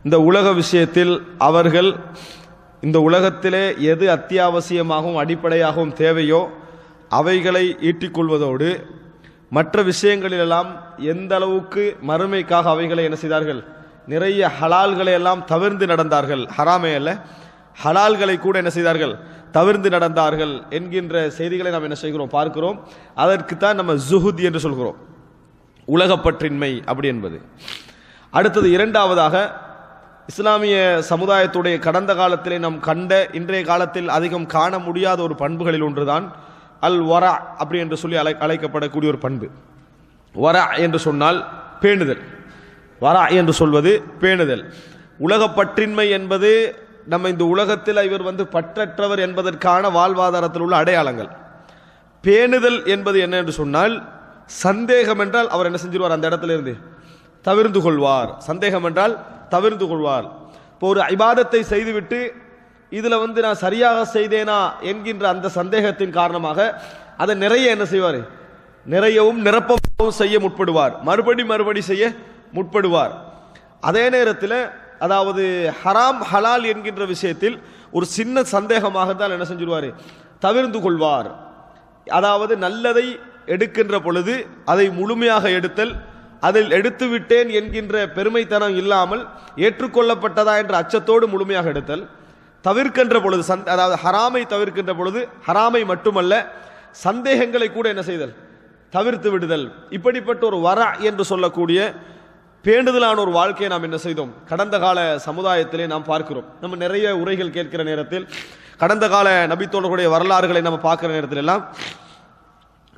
இந்த உலக விஷயத்தில் அவர்கள் இந்த உலகத்திலே எது அத்தியாவசியமாகவும் அடிப்படையாகவும் தேவையோ அவைகளை ஈட்டிக்கொள்வதோடு மற்ற விஷயங்களிலெல்லாம் எந்த அளவுக்கு மறுமைக்காக அவைகளை என்ன செய்தார்கள், நிறைய ஹலால்களை எல்லாம் தவிர்ந்து நடந்தார்கள். ஹராமே அல்ல, ஹலால்களை கூட என்ன செய்தார்கள், தவிர்ந்து நடந்தார்கள் என்கின்ற செய்திகளை நாம் என்ன செய்கிறோம், பார்க்கிறோம். அதற்குத்தான் நம்ம ஜுஹுத் என்று சொல்கிறோம், உலகப்பற்றின்மை அப்படி என்பது. அடுத்தது இரண்டாவதாக இஸ்லாமிய சமுதாயத்துடைய கடந்த காலத்திலே நாம் கண்ட, இன்றைய காலத்தில் அதிகம் காண முடியாத ஒரு பண்புகளில் ஒன்றுதான் அல் வரா அப்படி என்று சொல்லி அழைக்கப்படக்கூடிய ஒரு பண்பு. வரா என்று சொன்னால் பேணுதல், வரா என்று சொல்வது பேணுதல். உலகப்பற்றின்மை என்பது நம்ம இந்த உலகத்தில் இவர் பற்றற்றவர் என்பதற்கான வாழ்வாதாரத்தில் உள்ள அடையாளங்கள். பேணுதல் என்பது என்ன என்று சொன்னால், சந்தேகம் என்றால் அவர் என்ன செஞ்சிருவார், அந்த இடத்துல இருந்து தவிர்ந்து கொள்வார். சந்தேகம் என்றால் தவிர்ந்து கொள்வார். இப்போ ஒரு இபாதத்தை செய்துவிட்டு இதுல நான் சரியாக செய்தேனா என்கின்ற அந்த சந்தேகத்தின் காரணமாக அதை நிறைய என்ன செய்வார், நிறையவும் நிரப்பவும் செய்ய முற்படுவார், மறுபடி செய்ய முற்படுவார். அதே நேரத்தில் அதாவது ஹராம் ஹலால் என்கின்ற விஷயத்தில் ஒரு சின்ன சந்தேகமாக தான் என்ன செஞ்சிருவார், தவிர்ந்து கொள்வார். அதாவது நல்லதை எடுக்கின்ற பொழுது அதை முழுமையாக எடுத்தல், அதில் எடுத்து விட்டேன் என்கின்ற பெருமைத்தனம் இல்லாமல் ஏற்றுக்கொள்ளப்பட்டதா என்ற அச்சத்தோடு முழுமையாக எடுத்தல், தவிர்க்கின்ற பொழுது அதாவது ஹராமை தவிர்க்கின்ற பொழுது ஹராமை மட்டுமல்ல சந்தேகங்களை கூட என்ன செய்தல், தவிர்த்து விடுதல். இப்படிப்பட்ட ஒரு வரா என்று சொல்லக்கூடிய பேண்டுதலான ஒரு வாழ்க்கையை நாம் என்ன செய்தோம், கடந்த கால சமுதாயத்திலே நாம் பார்க்கிறோம். நம்ம நிறைய உரைகள் கேட்கிற நேரத்தில், கடந்த கால நபித்தோழர்களுடைய வரலாறுகளை நம்ம பார்க்கிற நேரத்தில் எல்லாம்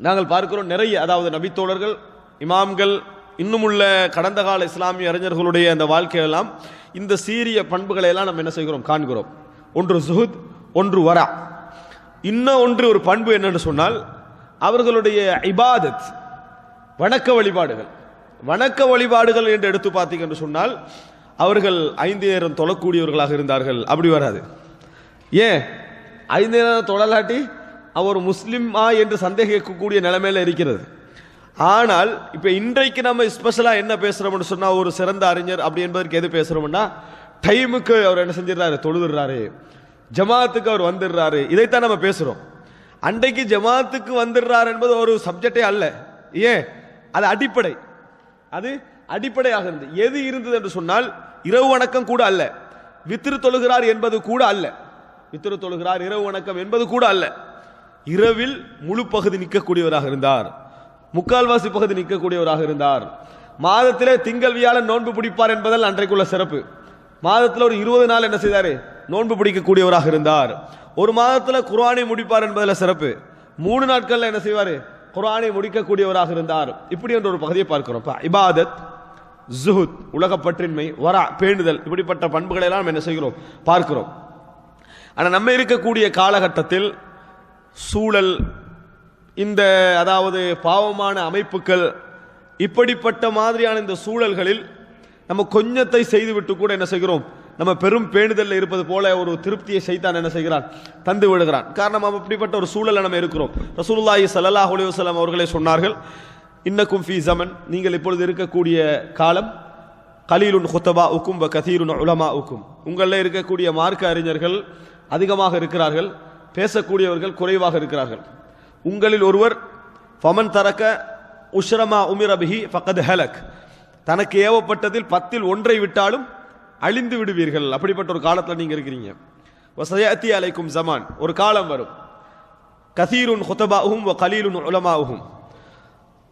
நாங்கள் பார்க்கிறோம், நிறைய அதாவது நபித்தோழர்கள், இமாம்கள், இன்னும் உள்ள கடந்த கால இஸ்லாமிய அறிஞர்களுடைய அந்த வாழ்க்கையெல்லாம் இந்த சீரிய பண்புகளை எல்லாம் நம்ம என்ன செய்கிறோம், காண்கிறோம். ஒன்று சுஹுத், ஒன்று வரா. இன்னும் ஒன்று ஒரு பண்பு என்னன்னு சொன்னால் அவர்களுடைய இபாதத், வணக்க வழிபாடுகள். வணக்க வழிபாடுகள் என்று எடுத்து பார்த்தீங்க என்று சொன்னால் அவர்கள் 5 நேரம் தொழக்கூடியவர்களாக இருந்தார்கள். அப்படி வராது. ஏன் 5 நேரம் தொழலாட்டி அவர் முஸ்லிமா என்று சந்தேகிக்கக்கூடிய நிலைமையில இருக்கிறது. ஆனால் இப்ப இன்றைக்கு நம்ம ஸ்பெஷலா என்ன பேசுறோம்னு சொன்னா, ஒரு சிறந்த அறிஞர் அப்படி என்பதற்கு எது பேசுறோம்னா, டைமுக்கு அவர் என்ன செஞ்சிடறாரு, தொழுதுறாரு, ஜமாத்துக்கு அவர் வந்துடுறாரு, இதைத்தான் நம்ம பேசுறோம். அன்றைக்கு ஜமாத்துக்கு வந்துடுறார் என்பது ஒரு சப்ஜெக்டே அல்ல. ஏன், அது அடிப்படை, அது அடிப்படையாக இருந்தது. எது இருந்தது என்று சொன்னால் இரவு வணக்கம் கூட அல்ல, வித்ரு தொழுகிறார் என்பது கூட அல்ல, வித்ரு தொழுகிறார் இரவு வணக்கம் என்பது கூட அல்ல. இரவில் முழு பகுதி நிற்கக்கூடியவராக இருந்தார், முக்கால்வாசி பகுதி நிற்கக்கூடியவராக இருந்தார். மாதத்திலே திங்கள் வியாழன் நோன்பு பிடிப்பார் என்பதால் அன்றைக்குள்ள சிறப்பு. மாதத்தில் ஒரு 20 நாள் என்ன செய்தாரு, நோன்பு பிடிக்கக்கூடியவராக இருந்தார். ஒரு மாதத்தில் குர்ஆனை முடிப்பார் என்பதில் சிறப்பு. 3 நாட்கள்ல என்ன செய்வார், குர்ஆனை முடிக்கக்கூடியவராக இருந்தார். இப்படி என்ற ஒரு பகுதியை பார்க்கிறோம். இபாதத், ஜுஹுத், உலகப்பற்றின்மை, வரா, பேணுதல், இப்படிப்பட்ட பண்புகளை எல்லாம் என்ன செய்கிறோம், பார்க்கிறோம். ஆனால் நம்ம இருக்கக்கூடிய காலகட்டத்தில் சூழல், இந்த அதாவது பாவமான அமைப்புகள், இப்படிப்பட்ட மாதிரியான இந்த சூழல்களில் நம்ம கொஞ்சத்தை செய்துவிட்டு கூட என்ன செய்கிறோம், நம்ம பெரும் பேணுதல் இருப்பது போல ஒரு திருப்தியை சைத்தான் என்ன செய்கிறான், தந்து விடுகிறான். காரணம் அப்படிப்பட்ட ஒரு சூழலை நம்ம இருக்கிறோம். ரசூலுல்லாஹி ஸல்லல்லாஹு அலைஹி வஸல்லம் அவர்களே சொன்னார்கள், இன்னக்கும் ஃபீ ஸமன், நீங்கள் இப்பொழுது இருக்கக்கூடிய காலம், கலீலுன் குத்தபாஉக்கும் வ கதீருன் உலமாஉக்கும், உங்களில் இருக்கக்கூடிய மார்க்க அறிஞர்கள் அதிகமாக இருக்கிறார்கள், பேசக்கூடியவர்கள் குறைவாக இருக்கிறார்கள். உங்களில் ஒருவர் ஃபமன் தரக்க உஷ்ரமா உமிர பிஹி ஃபகத் ஹலக், தனக்கு ஏவப்பட்டதில் 10ல் 1ஐ விட்டாலும் அழிந்து விடுவீர்கள். அப்படிப்பட்ட ஒரு காலத்தில் நீங்க இருக்கிறீங்க. வஸயஅதி அலைக்கும் ஸமான், ஒரு காலம் வரும், கதீருன் குத்தபாஉஹும் வ கலீலுன் உலமாஉஹும்,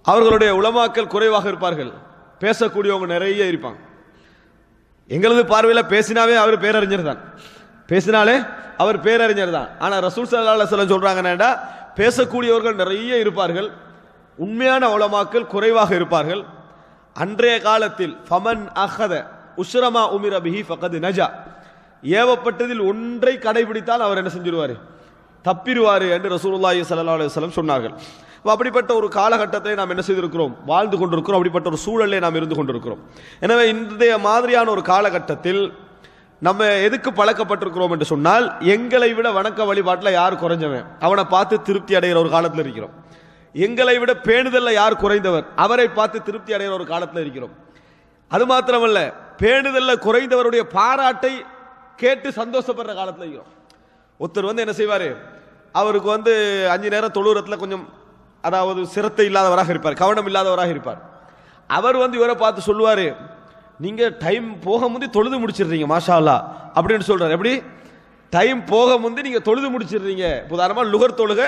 அவர்களுடைய உலமாக்கள் குறைவாக இருப்பார்கள், பேசக்கூடியவங்க நிறைய இருப்பாங்க. எங்களது பார்வையில் பேசினாவே அவர் பேரறிஞர் தான், பேசினாலே அவர் பேரறிஞர் தான். ஆனால் ரசூல் ஸல்லல்லாஹு அலைஹி வஸல்லம் சொல்றாங்கன்னா, பேசக்கூடியவர்கள் நிறைய இருப்பார்கள், உண்மையான உலமாக்கள் குறைவாக இருப்பார்கள். அன்றைய காலத்தில் ஃபமன் அஹத உஷ்ரமா உமிர பிஹி ஃபகத் நஜா, ஏவப்பட்டதில் 1ஐ கடைபிடித்தால் அவர் என்ன செஞ்சிருவார், தப்பிடுவார் என்று ரசூலுல்லாஹி ஸல்லல்லாஹு அலைஹி வஸல்லம் சொன்னார்கள். அப்படிப்பட்ட ஒரு காலகட்டத்தை நாம் என்ன செய்திருக்கிறோம், வாழ்ந்து கொண்டிருக்கிறோம். அப்படிப்பட்ட ஒரு சூழலே நாம் இருந்து கொண்டிருக்கிறோம். எனவே இன்றைய மாதிரியான ஒரு காலகட்டத்தில் நம்ம எதுக்கு பழக்கப்பட்டிருக்கிறோம் என்று சொன்னால், எங்களை விட வணக்க வழிபாட்டில் யார் குறைஞ்சவன் அவனை பார்த்து திருப்தி அடைகிற ஒரு காலத்தில் இருக்கிறோம். எங்களை விட பேணுதல்ல யார் குறைந்தவர் அவரை பார்த்து திருப்தி அடைகிற ஒரு காலத்தில் இருக்கிறோம். அது மாத்திரமல்ல, பேணுதல்ல குறைந்தவருடைய பாராட்டை கேட்டு சந்தோஷப்படுற காலத்தில் இருக்கிறோம். ஒருத்தர் என்ன செய்வாரு, அவருக்கு 5 நேரம் தொழுறதுல கொஞ்சம் அதாவது சிரத்தை இல்லாதவராக இருப்பார், கவனம் இல்லாதவராக இருப்பார். அவர் இவரை பார்த்து சொல்லுவாரு, நீங்க டைம் போக முந்தி தொழுது முடிச்சிடுறீங்க மாஷா அல்லாஹ் அப்படின்னு சொல்றாரு. எப்படி டைம் போக முந்தி நீங்க தொழுது முடிச்சிடுறீங்க. உதாரணமா லுகர் தொழுக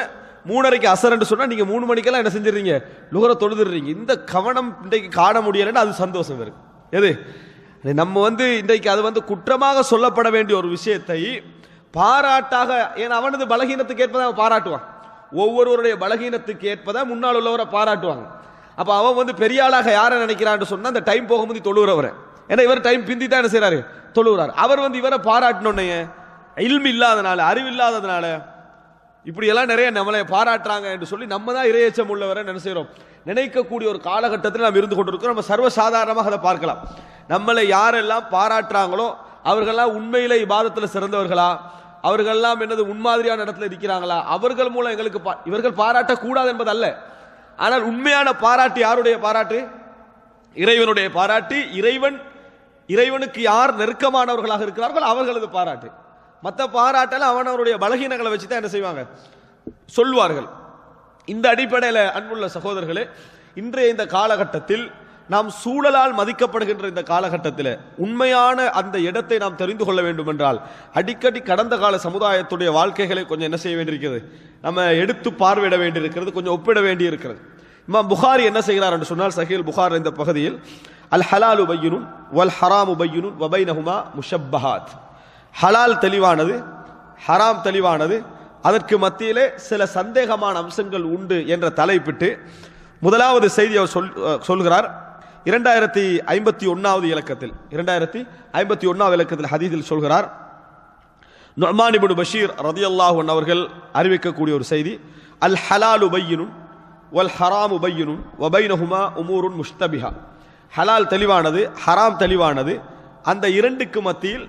3:30க்கு அசர்ன்னு சொன்னா நீங்க 3 மணிக்கெல்லாம் என்ன செஞ்சிடுறீங்க, லுகரை தொழுதுடுறீங்க. இந்த கவனம் இன்றைக்கு காண முடியலன்னா அது சந்தோஷம் இருக்கு. எது நம்ம இன்றைக்கு அது குற்றமாக சொல்லப்பட வேண்டிய ஒரு விஷயத்தை பாராட்டாக, ஏன்னா அவனது பலகீனத்துக்கு ஏற்பதான் பாராட்டுவான். ஒவ்வொருவருடைய பலகீனத்துக்கு ஏற்பதான் முன்னால் உள்ளவரை பாராட்டுவாங்க. அப்ப அவன் பெரிய ஆளாக யாரை நினைக்கிறான்னு சொன்னா அந்த டைம் போகும்போது தொழுகிறவரை. ஏன்னா இவர் டைம் பிந்தி தான் என்ன செய்யறாரு, தொழுகிறார். அவர் இவரை பாராட்டணுன்னே இல்மு இல்லாதனால, அறிவு இல்லாததுனால இப்படி எல்லாம் நிறைய நம்மளை பாராட்டுறாங்க என்று சொல்லி நம்ம தான் இறையச்சம் உள்ளவரை என்ன செய்யறோம் நினைக்கக்கூடிய ஒரு காலகட்டத்தில் நாம் இருந்து கொண்டிருக்கிறோம். நம்ம சர்வசாதாரணமாக அதை பார்க்கலாம். நம்மளை யாரெல்லாம் பாராட்டுறாங்களோ அவர்களெல்லாம் உண்மையிலே இபாதத்தில் சிறந்தவர்களா, அவர்களெல்லாம் என்னது முன்மாதிரியான இடத்துல இருக்கிறாங்களா, அவர்கள் மூலம் எங்களுக்கு இவர்கள் பாராட்டக்கூடாது என்பது அல்ல. ஆனால் உண்மையான பாராட்டு யாருடைய பாராட்டு? இறைவனுடைய பாராட்டு. இறைவனுக்கு யார் நெருக்கமானவர்களாக இருக்கிறார்கள் அவர்களது பாராட்டு. மற்ற பாராட்டெல்லாம் அவனவருடைய பலகீனங்களை வச்சு தான் என்ன செய்வாங்க, சொல்வார்கள். இந்த அடிப்படையில் அன்புள்ள சகோதரர்களே, இன்றைய இந்த காலகட்டத்தில் நாம் சூழலால் மதிக்கப்படுகின்ற இந்த காலகட்டத்தில் உண்மையான அந்த இடத்தை நாம் தெரிந்து கொள்ள வேண்டும் என்றால் அடிக்கடி கடந்த கால சமுதாயத்துடைய வாழ்க்கைகளை கொஞ்சம் என்ன செய்ய வேண்டியிருக்கிறது, நம்ம எடுத்து பார்வையிட வேண்டியிருக்கிறது, கொஞ்சம் ஒப்பிட வேண்டி இருக்கிறது. இமாம் புகாரி என்ன செய்கிறார் என்று சொன்னால், சஹீல் புகார் இந்த பகுதியில் அல் ஹலாலு பையினுன் வல் ஹராமு பையினுன் வபைனஹுமா முஷப்பஹாத், ஹலால் தெளிவானது, ஹராம் தெளிவானது, அதற்கு மத்தியிலே சில சந்தேகமான அம்சங்கள் உண்டு என்ற தலைப்பிட்டு முதலாவது செய்தி அவர் சொல்கிறார். 2051வது இலக்கத்தில் 2051வது இலக்கத்தில் ஹதீஸில் சொல்கிறார், நுஅமான் இப்னு பஷீர் ரலியல்லாஹு அன்ஹு அவர்கள் அறிவிக்கக்கூடிய ஒரு செய்தி, அல் ஹலாலு பையினுன் வல் ஹராமு பையினுன் வபைனஹுமா உமூருன் முஷ்தபிஹா, ஹலால் தெளிவானது, ஹராம் தெளிவானது, அந்த இரண்டுக்கு மத்தியில்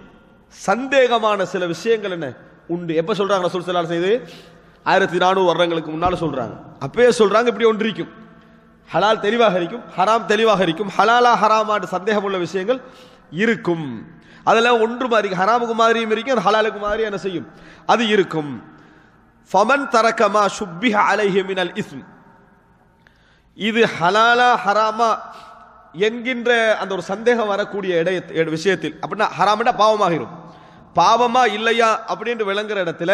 சந்தேகமான சில விஷயங்கள் என்ன உண்டு. எப்ப சொல்றாங்க ரசூல் ஸல்லல்லாஹு அலைஹி வஸல்லம்? 1400 வருடங்களுக்கு முன்னால சொல்றாங்க. அப்பவே சொல்றாங்க இப்படி ஒன்று இருக்கும், ஹலால் தெளிவாக இருக்கும், ஹராம் தெளிவாக இருக்கும், ஹலாலா ஹராமான்னு சந்தேகம் உள்ள விஷயங்கள் இருக்கும். அதெல்லாம் ஒன்று மாதிரி ஹராமுக்கு மாதிரியும் இருக்கும், ஹலாலுக்கு மாதிரி என்ன செய்யும் அது இருக்கும். ஃபமன் தரக்கமா ஷுப்பிஹ அலைஹி மினல் இஸ்ம், இது ஹலாலா ஹராமா என்கின்ற அந்த ஒரு சந்தேகம் வரக்கூடிய விஷயத்தில், அப்படின்னா ஹராம்னா பாவமாகிரும், பாவமா இல்லையா அப்படின்னு விளங்குற இடத்துல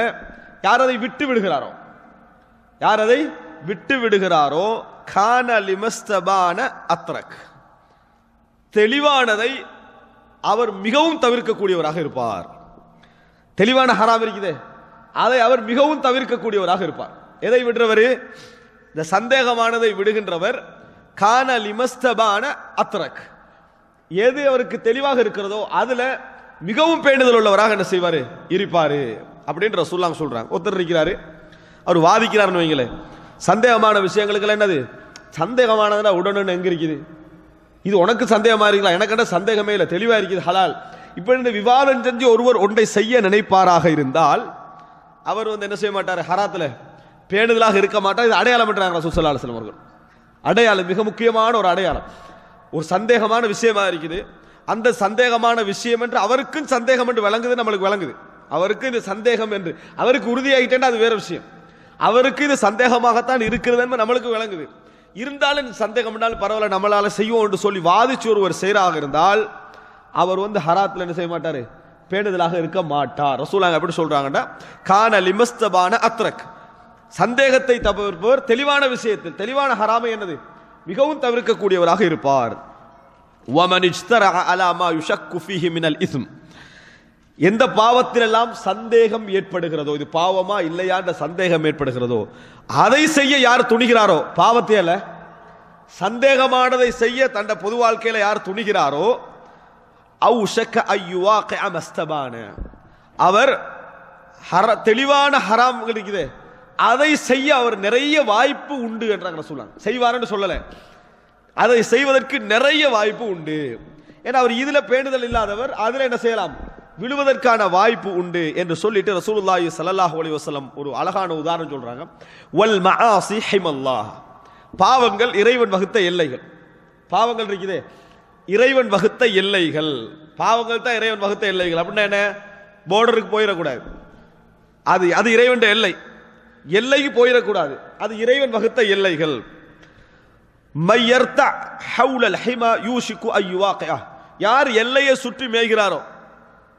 யார் அதை விட்டு விடுகிறாரோ, யார் அதை விட்டு விடுகிறாரோ, கான லிமஸ்தபான அத்ரக், தெளிவானதை அவர் மிகவும் தவிர்க்கக்கூடியவராக இருப்பார். தெளிவான ஹராம் இருக்குதே அதை அவர் மிகவும் தவிர்க்கக்கூடியவராக இருப்பார். எதை விடுறவர்? இந்த சந்தேகமானதை விடுகின்றவர். கான லிமஸ்தபான அத்ரக், எது அவருக்கு தெளிவாக இருக்கிறதோ அதுல மிகவும் பேணுதல் உள்ளவராக என்ன செய்வாரு, இருப்பாரு அப்படின்ற ரசூலுல்லாஹ் சொல்றாங்க. ஒருத்தர் இருக்கிறாரு, அவர் வாதிக்கிறார்னு வைங்களேன், சந்தேகமான விஷயங்களுக்கு என்னது சந்தேகமானதுன்னா உடனே எங்க இருக்குது, இது உனக்கு சந்தேகமா இருக்கலாம், எனக்கு என்ன சந்தேகமே இல்லை, தெளிவா இருக்குது ஹலால். இப்ப இந்த விவாதம் செஞ்சு ஒருவர் ஒன்றை செய்ய நினைப்பாராக இருந்தால் அவர் என்ன செய்ய மாட்டார், ஹராத்துல பேணுதலாக இருக்க மாட்டார். இது அடையாளம் பண்றாங்க ரசூல் ஸல்லல்லாஹு அலைஹி வஸல்லம் அவர்கள். அடையாளம், மிக முக்கியமான ஒரு அடையாளம். ஒரு சந்தேகமான விஷயமா இருக்குது, அந்த சந்தேகமான விஷயம் என்று அவருக்கும் சந்தேகம் என்று விளங்குது, நம்மளுக்கு விளங்குது. அவருக்கு இது சந்தேகம் என்று அவருக்கு உறுதியாகிட்டேன்னா அது வேற விஷயம். அவருக்கு இது சந்தேகமாகத்தான் இருக்கிறது என்று நம்மளுக்கு விளங்குது. இருந்தாலும் சந்தேகம் என்றால் பரவாயில்ல நம்மளால செய்வோம் என்று சொல்லி வாதிச்சு ஒருவர் செய்யறாக இருந்தால் அவர் ஹராத்தில் என்ன செய்ய மாட்டாரு, பேணுதலாக இருக்க மாட்டார். ரசூலுல்லாஹ் எப்படி சொல்றாங்கன்னா, கான லிமஸ்தபான அத்ரக், சந்தேகத்தை தவிர்ப்பவர் தெளிவான விஷயத்தில், தெளிவான ஹராமை என்னது மிகவும் தவிர்க்கக்கூடியவராக இருப்பார். வமன் இஜ்தரஅ அலா மா யுஷக்கு ஃபீஹி மினல் இஸ்ம், எந்த பாவத்திலெல்லாம் சந்தேகம் ஏற்படுகிறதோ, இது பாவமா இல்லையா என்ற சந்தேகம் ஏற்படுகிறதோ அதை செய்ய யார் துணிகிறாரோ, பாவத்தை அல்ல சந்தேகமானதை செய்ய தன்னை பொது வாழ்க்கையில யார் துணிகிறாரோ, அவுஷக அய்யுவாகிஅ மஸ்தபான, அவர் தெளிவான ஹராம் இருக்குது அதை செய்ய அவர் நிறைய வாய்ப்பு உண்டு என்றாங்க ரசூலுல்லாஹ். செய்வார்னு சொல்லல, அதை செய்வதற்கு நிறைய வாய்ப்பு உண்டு. ஏன்னா அவர் இதுல பேணுதல் இல்லாதவர், அதுல என்ன செய்யலாம், விழுவதற்கான வாய்ப்பு உண்டு என்று சொல்லிட்டு ரசூலுல்லாஹி ஸல்லல்லாஹு அலைஹி வஸல்லம் ஒரு அழகான உதாரணம் சொல்றாங்க. வல் மஆசி ஹிமல்லாஹ், பாவங்கள் இறைவன் வகுத்த எல்லைகள். பாவங்கள் இருக்குதே இறைவன் வகுத்த எல்லைகள். பாவங்கள் தான் இறைவன் வகுத்த எல்லைகள். அப்படின்னா என்ன? போர்டருக்கு போயிடக்கூடாது. அது அது இறைவன் எல்லை. எல்லைக்கு போயிடக்கூடாது. அது இறைவன் வகுத்த எல்லைகள். மையர்தா ஹவுலல் ஹிமா யூஷிகு அய்யுவாகியா. யார் எல்லையை சுற்றி மேய்கிறாரோ,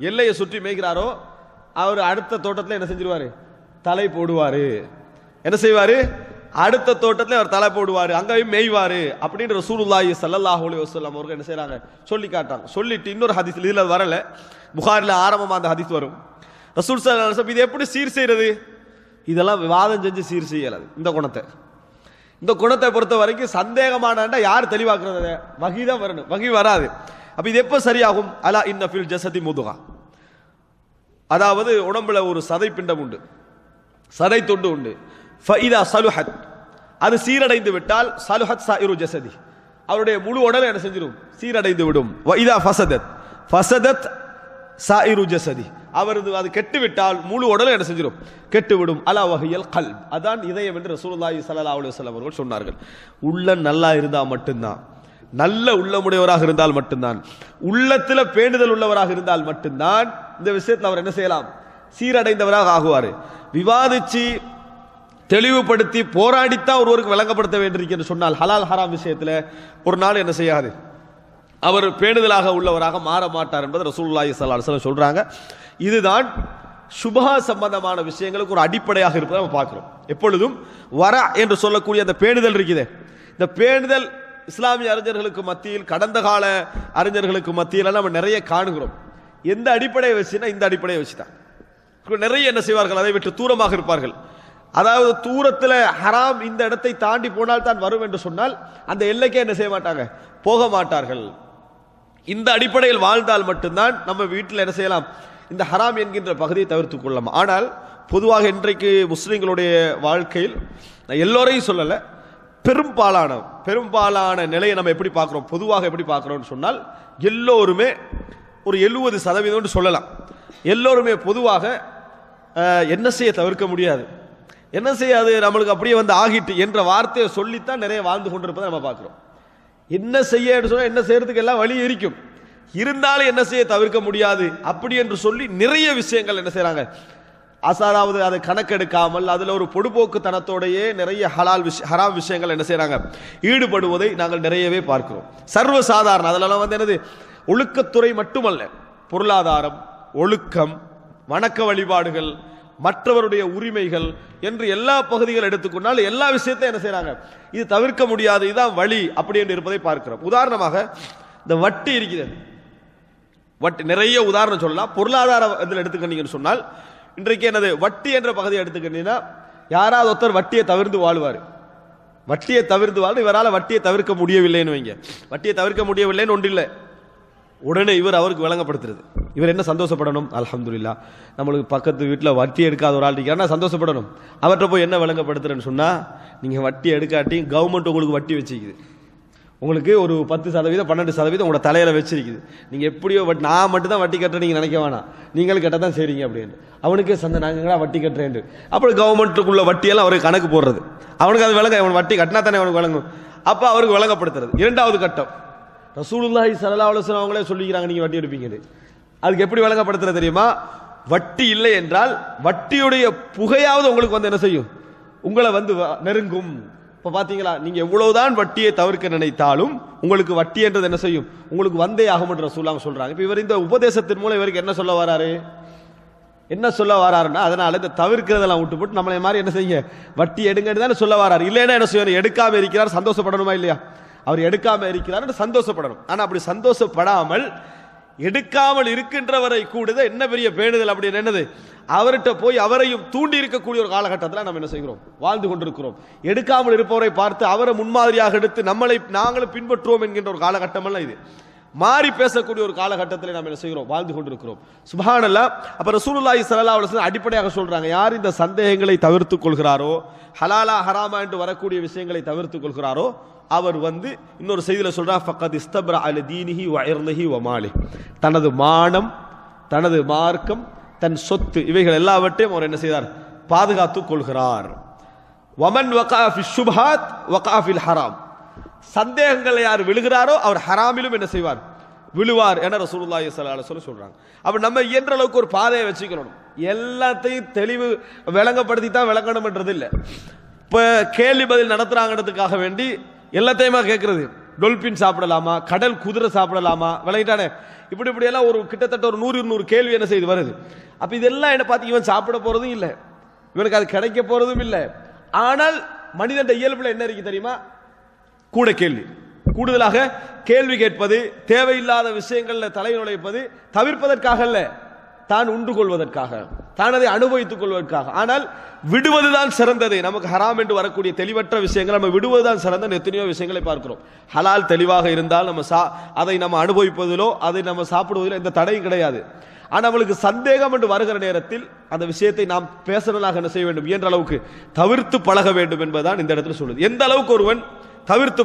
எல்லையை சுற்றி மேய்கிறாரோ அவர் அடுத்த தோட்டத்தில் என்ன செஞ்சிருவாரு? தலை போடுவாரு. என்ன செய்வாரு? அடுத்த தோட்டத்தில் அவர் தலை போடுவாரு, அங்கேயும் மேய்வாரு அப்படின்னு ரசூலுல்லாஹி ஸல்லல்லாஹு அலைஹி வஸல்லம் அவர்கள் என்ன செய்றாங்க? சொல்லி காட்டாங்க. சொல்லிட்டு இன்னொரு ஹதீஸ் இதுல வரல, புகாரில ஆரம்பமா அந்த ஹதீஸ் வரும். ரசூல் ஸல்லல்லாஹு அலைஹி வஸல்லம் இது எப்படி சீர் செய்யறது? இதெல்லாம் விவாதம் செஞ்சு சீர் செய்யலாது. இந்த குணத்தை பொறுத்த வரைக்கும் சந்தேகமானண்டா யார் தெளிவாக்குறது? வகி தான் வரணும். வகி வராது. அப்ப இது எப்ப சரியாகும்? அலா இன்ன ஃபில் ஜஸதி முதுகா. அதாவது உடம்புல ஒரு சதை பிண்டம் உண்டு, சதை தொண்டு உண்டு. ஃபஇதா சலுஹத், அது சீரடைந்து விட்டால் சலுஹத் சாயிரு ஜஸதி, அவருடைய முழு உடலை என்ன செஞ்சிடும்? சீரடைந்து விடும். வஇதா ஃபஸதத் ஃபஸதத் சாயிரு ஜஸதி, அவரது அது கெட்டுவிட்டால் முழு உடலை என்ன செஞ்சிடும்? கெட்டுவிடும். அலா வஹியல் கல்ப், அதான் இதயம் என்று ரசூலுல்லாஹி ஸல்லல்லாஹு அலைஹி வஸல்லம் அவர்கள் சொன்னார்கள். உள்ளம் நல்லா இருந்தால் மட்டும்தான், நல்ல உள்ளமுடையவராக இருந்தால் மட்டும்தான், உள்ளத்தில் பேணுதல் உள்ளவராக இருந்தால் மட்டும்தான் இந்த விஷயத்தில் அவர் என்ன செய்யலாம்? சீரடைந்தவராக ஆகுவார். விவாதிச்சு தெளிவுபடுத்தி போராடித்தான் ஒருவருக்கு விளங்கப்படுத்த வேண்டியிருக்கிறது சொன்னால் ஹலால் ஹராம் விஷயத்தில் ஒரு நாள் என்ன செய்யாது, அவர் பேணுதலாக உள்ளவராக மாற மாட்டார் என்பது ரசூலுல்லாஹி ஸல்லல்லாஹு அலைஹி வஸல்லம் சொல்றாங்க. இதுதான் சுபஹா சம்பந்தமான விஷயங்களுக்கு ஒரு அடிப்படையாக இருப்பதை நம்ம பார்க்கிறோம். எப்பொழுதும் வரா என்று சொல்லக்கூடிய அந்த பேணுதல் இருக்குது. இந்த பேணுதல் இஸ்லாமிய அறிஞர்களுக்கு மத்தியில், கடந்த கால அறிஞர்களுக்கு மத்தியில் நம்ம நிறைய காணுகிறோம். எந்த அடிப்படையை வச்சுன்னா இந்த அடிப்படையை வச்சுதான் நிறைய என்ன செய்வார்கள்? அதை விட்டு தூரமாக இருப்பார்கள். அதாவது தூரத்தில் ஹராம் இந்த இடத்தை தாண்டி போனால் தான் வரும் என்று சொன்னால் அந்த எல்லைக்கே என்ன செய்ய மாட்டாங்க? போக மாட்டார்கள். இந்த அடிப்படையில் வாழ்ந்தால் மட்டும்தான் நம்ம வீட்டில் என்ன செய்யலாம்? இந்த ஹராம் என்கின்ற பகுதியை தவிர்த்து கொள்ளலாம். ஆனால் பொதுவாக இன்றைக்கு முஸ்லிம்களுடைய வாழ்க்கையில், நான் எல்லோரையும் சொல்லலை, பெரும்பாலான நிலையை நம்ம எப்படி பார்க்குறோம், பொதுவாக எப்படி பார்க்குறோம்னு சொன்னால் எல்லோருமே ஒரு 70% சொல்லலாம். எல்லோருமே பொதுவாக என்ன செய்ய தவிர்க்க முடியாது, என்ன செய்யாது, நம்மளுக்கு அப்படியே வந்து ஆகிட்டு என்ற வார்த்தையை சொல்லித்தான் நிறைய வாழ்ந்து கொண்டிருப்பதை நம்ம பார்க்குறோம். என்ன செய்ய சொன்னால் என்ன செய்யறதுக்கு எல்லாம் வழி இருக்கும், இருந்தாலும் என்ன செய்ய தவிர்க்க முடியாது அப்படி என்று சொல்லி நிறைய விஷயங்கள் என்ன செய்யறாங்க? அதாவது அதை கணக்கெடுக்காமல் அதில் ஒரு பொடுபோக்குத்தனத்தோடையே நிறைய ஹராம் விஷயங்கள் என்ன செய்யறாங்க? ஈடுபடுவதை நாங்கள் நிறையவே பார்க்கிறோம். சர்வசாதாரண அதிலெல்லாம் வந்து என்னது, ஒழுக்கத்துறை மட்டுமல்ல, பொருளாதாரம், ஒழுக்கம், வணக்க வழிபாடுகள், மற்றவருடைய உரிமைகள் என்று எல்லா பகுதிகள் எடுத்துக்கொண்டால் எல்லா விஷயத்தையும் என்ன செய்யறாங்க? இது தவிர்க்க முடியாது, இதுதான் வழி அப்படி என்று இருப்பதை பார்க்கிறோம். உதாரணமாக இந்த வட்டி இருக்கிறது, வட்டி நிறைய உதாரணம் சொல்லலாம். பொருளாதார இதில் எடுத்துக்கிட்டீங்கன்னு சொன்னால் இன்றைக்கு என்னது, வட்டி என்ற பகுதியை எடுத்துக்கிட்டீங்கன்னா யாராவது ஒருத்தர் வட்டியை தவிர்த்து வாழ்வார். வட்டியை தவிர்த்து வாழ்ந்து இவரால் வட்டியை தவிர்க்க முடியவில்லைன்னு வைங்க. வட்டியை தவிர்க்க முடியவில்லைன்னு ஒன்று இல்லை, உடனே இவர் அவருக்கு விளங்கப்படுத்துறது. இவர் என்ன சந்தோஷப்படணும்? அல்ஹம்துலில்லாஹ், நம்மளுக்கு பக்கத்து வீட்டில் வட்டி எடுக்காத ஒரு ஆள் இருக்கிறார், சந்தோஷப்படணும். அவர்கிட்ட போய் என்ன விளங்கப்படுத்துறேன்னு சொன்னால், நீங்கள் வட்டி எடுக்காட்டி கவர்மெண்ட் உங்களுக்கு வட்டி வச்சுக்குது, உங்களுக்கு ஒரு 10% 12% உங்களோட தலையில வச்சிருக்குது, நீங்க எப்படியோ நான் மட்டும் தான் வட்டி கட்டுறேன் நீங்க நினைக்க வேணாம், நீங்களும் கட்ட தான் செய்றீங்க அப்படின்னு. அவனுக்கே சந்தை, நாங்களா வட்டி கட்டுறேன். அப்புறம் கவர்மெண்ட்டுக்குள்ள வட்டியெல்லாம் அவருக்கு கணக்கு போடுறது, அவனுக்கு அது விளங்க, அவன் வட்டி கட்டினா தானே அவனுக்கு விளங்கும். அப்ப அவருக்கு விளங்கப்படுத்துறது. இரண்டாவது கட்டம், ரசூலுல்லாஹி ஸல்லல்லாஹு அலைஹி வஸல்லம் அவங்களே சொல்லிக்கிறாங்க நீங்க வட்டி எடுப்பீங்க. அதுக்கு எப்படி விளங்கப்படுத்துறது தெரியுமா? வட்டி இல்லை என்றால் வட்டியுடைய புகையாவது உங்களுக்கு வந்து என்ன செய்யும்? உங்களை வந்து நெருங்கும். இப்போ பார்த்தீங்களா, நீங்கள் எவ்வளவுதான் வட்டியை தவிர்க்க நினைத்தாலும் உங்களுக்கு வட்டி என்றது என்ன செய்யும்? உங்களுக்கு வந்தே ஆகும் என்று ரசூலுல்லாஹ் சொல்றாங்க. இப்போ இவர் இந்த உபதேசத்தின் மூலம் இவருக்கு என்ன சொல்ல வராரு? என்ன சொல்ல வராருன்னா, அதனால இந்த தவிர்க்கிறதெல்லாம் விட்டு போட்டு நம்மளை மாதிரி என்ன செய்யுங்க, வட்டி எடுங்கன்னு தானே சொல்ல வராரு. இல்லைன்னா என்ன செய்வார்? எடுக்காம இருக்கிறார், சந்தோஷப்படணுமா இல்லையா? அவர் எடுக்காம இருக்கிறார் சந்தோஷப்படணும். ஆனால் அப்படி சந்தோஷப்படாமல் எடுக்காமல் இருக்கின்றவரை கூட என்ன பெரிய பேணுதல் அப்படின்னு என்னது, அவர்கிட்ட போய் அவரையும் தூண்டி இருக்கக்கூடிய ஒரு காலகட்டத்தில் நம்ம என்ன செய்கிறோம்? வாழ்ந்து கொண்டிருக்கிறோம். எடுக்காமல் இருப்பவரை பார்த்து அவரை முன்மாதிரியாக எடுத்து நம்மளை நாங்களும் பின்பற்றுவோம் என்கின்ற ஒரு காலகட்டம் அல்ல இது. மாறி பேசக்கூடிய ஒரு காலகட்டத்தில் நாம் என்ன செய்கிறோம்? வாழ்ந்து கொண்டிருக்கிறோம். சுப்ஹானல்லாஹ். அப்ப ரசூலுல்லாஹி ஸல்லல்லாஹு அலைஹி வஸல்லம் அடிப்படையாக சொல்றாங்க, யார் இந்த சந்தேகங்களை தவிர்த்துக் கொள்கிறாரோ, ஹலாலா ஹராமா என்று வரக்கூடிய விஷயங்களை தவிர்த்துக் கொள்கிறாரோ, அவர் வந்து இன்னொரு செய்தியில சொல்றார், ஃபக்கத் இஸ்தப்ரா அலி தீனிஹி வ இர்திஹி வ மாலிஹி, தனது மானம், தனது மார்க்கம், தன் சொத்து, இவைகள் எல்லாவற்றையும் அவர் என்ன செய்தார்? பாதுகாத்துக் கொள்கிறார். வமன் வகா ஃபி ஷுப்ஹாத் வகா ஃபில் ஹராம், சந்தேகங்கள் யார் விழுகிறாரோ அவர் ஹராமிலும் என்ன செய்வார், விழுவார் என ரசூலுல்லாஹி ஸல்லல்லாஹு அலைஹி வஸல்லம் சொல்றாங்க. அப்ப நம்ம இயன்ற அளவுக்கு ஒரு பாதையை வச்சுக்கணும். எல்லாத்தையும் தெளிவு விளங்கப்படுத்தி தான் விளங்கணும்ன்றது இல்லை. இப்போ கேள்வி பதில் நடத்துறாங்கிறதுக்காக வேண்டி எல்லாத்தையுமா கேட்கறது, டொல்பின் சாப்பிடலாமா, கடல் குதிரை சாப்பிடலாமா, விளங்கிட்டானே, இப்படி எல்லாம் ஒரு கிட்டத்தட்ட ஒரு 100 கேள்வி என்ன செய்து வருது. அப்ப இதெல்லாம் என்ன பார்த்து இவன் சாப்பிட போறதும் இல்லை, இவனுக்கு அது கிடைக்க போறதும் இல்லை. ஆனால் மனிதன் இயல்புல என்ன இருக்கு தெரியுமா, கூட கேள்வி, கூடுதலாக கேள்வி கேட்பது, தேவையில்லாத விஷயங்கள்ல தலை நுழைப்பது தவிர்ப்பதற்காக அல்ல, தான் உண்டு கொள்வதற்காக, தான் அதை அனுபவித்துக் கொள்வதற்காக. ஆனால் விடுவதுதான் சிறந்தது. நமக்கு ஹராம் என்று வரக்கூடிய தெளிவற்ற விஷயங்கள் நம்ம விடுவதுதான் சிறந்த எத்தனையோ விஷயங்களை பார்க்கிறோம். ஹலால் தெளிவாக இருந்தால் நம்ம அதை நம்ம அனுபவிப்பதிலோ அதை நம்ம சாப்பிடுவதிலோ எந்த தடையும் கிடையாது. ஆனால் அவளுக்கு சந்தேகம் என்று வருகிற நேரத்தில் அந்த விஷயத்தை நாம் பேசுறதாக என்ன செய்ய வேண்டும், என்ற அளவுக்கு தவிர்த்து பழக வேண்டும் என்பதுதான் இந்த இடத்துல சொல்லுது. எந்த அளவுக்கு ஒருவன் தவிர்த்து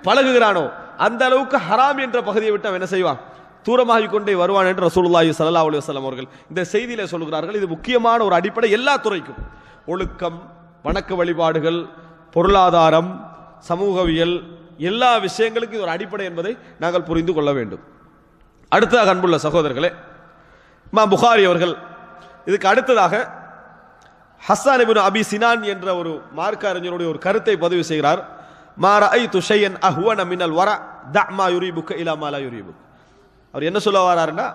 பழகுகிறானோ அந்த அளவுக்கு ஹராம் என்ற பகுதியை விட்டு அவன் என்ன செய்வான், தூரமாகிக் கொண்டே வருவான் என்று ரசூலுல்லாஹி ஸல்லல்லாஹு அலைஹி வஸல்லம் அவர்கள் இந்த செய்தியிலே சொல்கிறார்கள். இது முக்கியமான ஒரு அடிப்படை எல்லா துறைக்கும். ஒழுக்கம், வணக்க வழிபாடுகள், பொருளாதாரம், சமூகவியல், எல்லா விஷயங்களுக்கும் இது ஒரு அடிப்படை என்பதை நாங்கள் புரிந்து கொள்ள வேண்டும். அடுத்ததாக அன்புள்ள சகோதரர்களே, இமாம் புகாரி அவர்கள் இதுக்கு அடுத்ததாக ஹஸ்ஸான் இப்னு அபி சினான் என்ற ஒரு மார்க்க அறிஞருடைய ஒரு கருத்தை பதிவு செய்கிறார். மா ரஅய்து ஷையன் அஹ்வன மினல் வர தஅ மா யுரிபுக இலா மா லா யுரிபுக். அவர் என்ன சொல்ல வராருன்னா,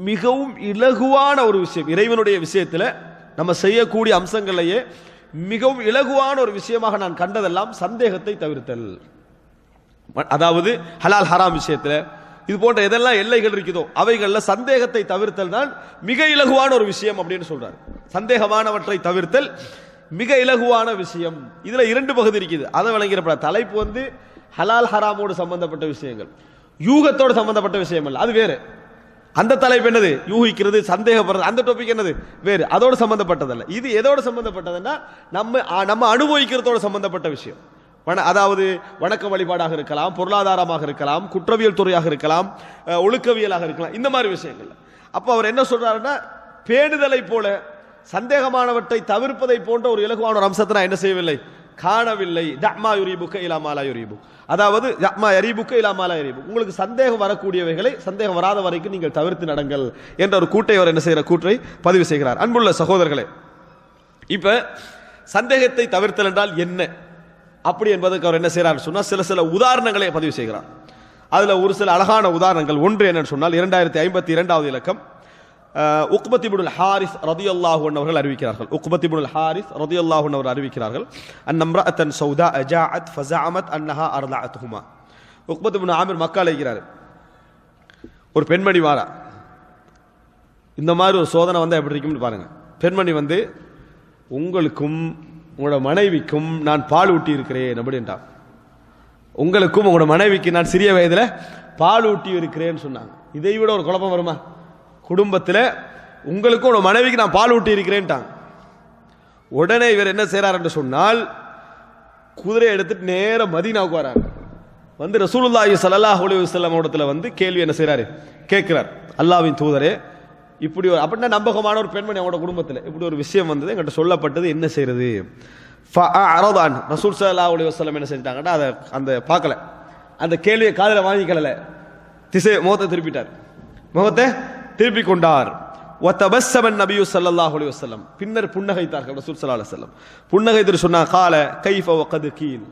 மிகவும் இலகுவான ஒரு விஷயம், இறைவனுடைய விஷயத்தில் நம்ம செய்யக்கூடிய அம்சங்களையே மிகவும் இலகுவான ஒரு விஷயமாக நான் கண்டதெல்லாம் சந்தேகத்தை தவிர்த்தல். அதாவது ஹலால் ஹராம் விஷயத்தில் இது போன்ற எதெல்லாம் எல்லைகள் இருக்குதோ அவைகளில் சந்தேகத்தை தவிர்த்தல் தான் மிக இலகுவான ஒரு விஷயம் அப்படின்னு சொல்றாரு. சந்தேகமானவற்றை தவிர்த்தல் மிக இலகுவான விஷயம். இதுல 2 பகுதி இருக்குது, அதை விளங்கிறப்ப தலைப்பு வந்து ஹலால் ஹராமோடு சம்பந்தப்பட்ட விஷயங்கள், யூகத்தோடு சம்பந்தப்பட்ட விஷயம் அல்ல, அது வேறு. அந்த தலைப்பு என்னது, யூகிக்கிறது, சந்தேகப்படுறது, அந்த டாபிக் என்னது வேறு, அதோடு சம்பந்தப்பட்டதல்ல. இது எதோடு சம்பந்தப்பட்டதுன்னா நம்ம அனுபவிக்கிறதோடு சம்பந்தப்பட்ட விஷயம். அதாவது வணக்க வழிபாடாக இருக்கலாம், பொருளாதாரமாக இருக்கலாம், குற்றவியல் துறையாக இருக்கலாம், ஒழுக்கவியலாக இருக்கலாம், இந்த மாதிரி விஷயங்கள். அப்ப அவர் என்ன சொல்றாருன்னா, பேணுதலை போல சந்தேகமானவற்றை தவிர்ப்பதை போன்ற ஒரு இலகுவான ஒரு அம்சத்தை நான் என்ன செய்யவில்லை, காணவில்லை. தஅமா யுரிபுக இலா மா லா யுரிபுக், அதாவது தஅமா யரிபுக இலா மா லா யரிபுக், உங்களுக்கு சந்தேகம் வரக்கூடியவைகளை சந்தேகம் வராத வரைக்கும் நீங்கள் தவிர்த்து நடங்கள் என்ற ஒரு கூட்டை அவர் என்ன செய்யற கூற்றை பதிவு செய்கிறார். அன்புள்ள சகோதரர்களே, இப்ப சந்தேகத்தை தவிர்த்தல் என்றால் என்ன அப்படி என்பதற்கு அவர் என்ன செய்யறார் சொன்னா, சில உதாரணங்களை பதிவு செய்கிறார். அதுல ஒரு சில அழகான உதாரணங்கள். ஒன்று என்னன்னு சொன்னால் 2052வது இலக்கம், உக்பத் இப்னுல் ஹாரிஸ் ரலியல்லாஹு அன்ஹு அவர்கள் அறிவிக்கிறார்கள். உக்பத் இப்னுல் ஹாரிஸ் ரலியல்லாஹு அன்ஹு அவர்கள் அறிவிக்கிறார்கள், அன்னம்ரஅத்தன் சௌதா ஜாஅத் ஃபஸஅமத் அன்னஹா அர்லஅத்ஹுமா. உக்பத் இப்னு ஆமிர் மக்கா இருக்கிறார். ஒரு பெண்மணி வாரா, இந்த மாதிரி ஒரு சோதனை வந்தா எப்படி இருக்கும்னு பாருங்க. பெண்மணி வந்து, உங்களுக்கும் உங்களோட மனைவிக்கும் நான் பால் ஊட்டி இருக்கிறேன் அப்படின்ட்டான். உங்களுக்கும் உங்களோட மனைவிக்கு நான் சிறிய வயதில் பால் ஊட்டி இருக்கிறேன்னு சொன்னாங்க. இதை விட ஒரு குழப்பம் வருமா? குடும்பத்தில் உங்களுக்கும் உங்களோட மனைவிக்கு நான் பால் ஊட்டி இருக்கிறேன்ட்டாங்க. உடனே இவர் என்ன செய்யறார் என்று சொன்னால், குதிரையை எடுத்துட்டு நேர மதீனாவுக்கு வரார். வந்து ரசூலுல்லாஹி ஸல்லல்லாஹு அலைஹி வஸல்லம் இடத்துல வந்து கேள்வி என்ன செய்யறாரு, கேட்கிறார். அல்லாஹ்வின் தூதரே, இப்படி ஒரு அப்படின்னா நம்பகமான ஒரு பெண்மணி அவங்களோட குடும்பத்தில் இப்படி ஒரு விஷயம் வந்தது, என்கிட்ட சொல்லப்பட்டது, என்ன செய்யறது? ஃபஅரதான், ரசூல் ஸல்லல்லாஹு அலைஹி வஸல்லம் என்ன செஞ்சிட்டாங்கன்னா, அதை அந்த பார்க்கல, அந்த கேள்வியை காதில் வாங்கிக்கல, முகத்தை திருப்பிட்டார், முகத்தை திருப்பி கொண்டார். வதபஸ்ஸமன் நபியு ஸல்லல்லாஹு அலைஹி வஸல்லம், பின்னர் புன்னகைத்தார்கள் ரசூல் ஸல்லல்லாஹு அலைஹி வஸல்லம். புன்னகைத்து சொன்னா, கால கைஃப வகத் கீல்,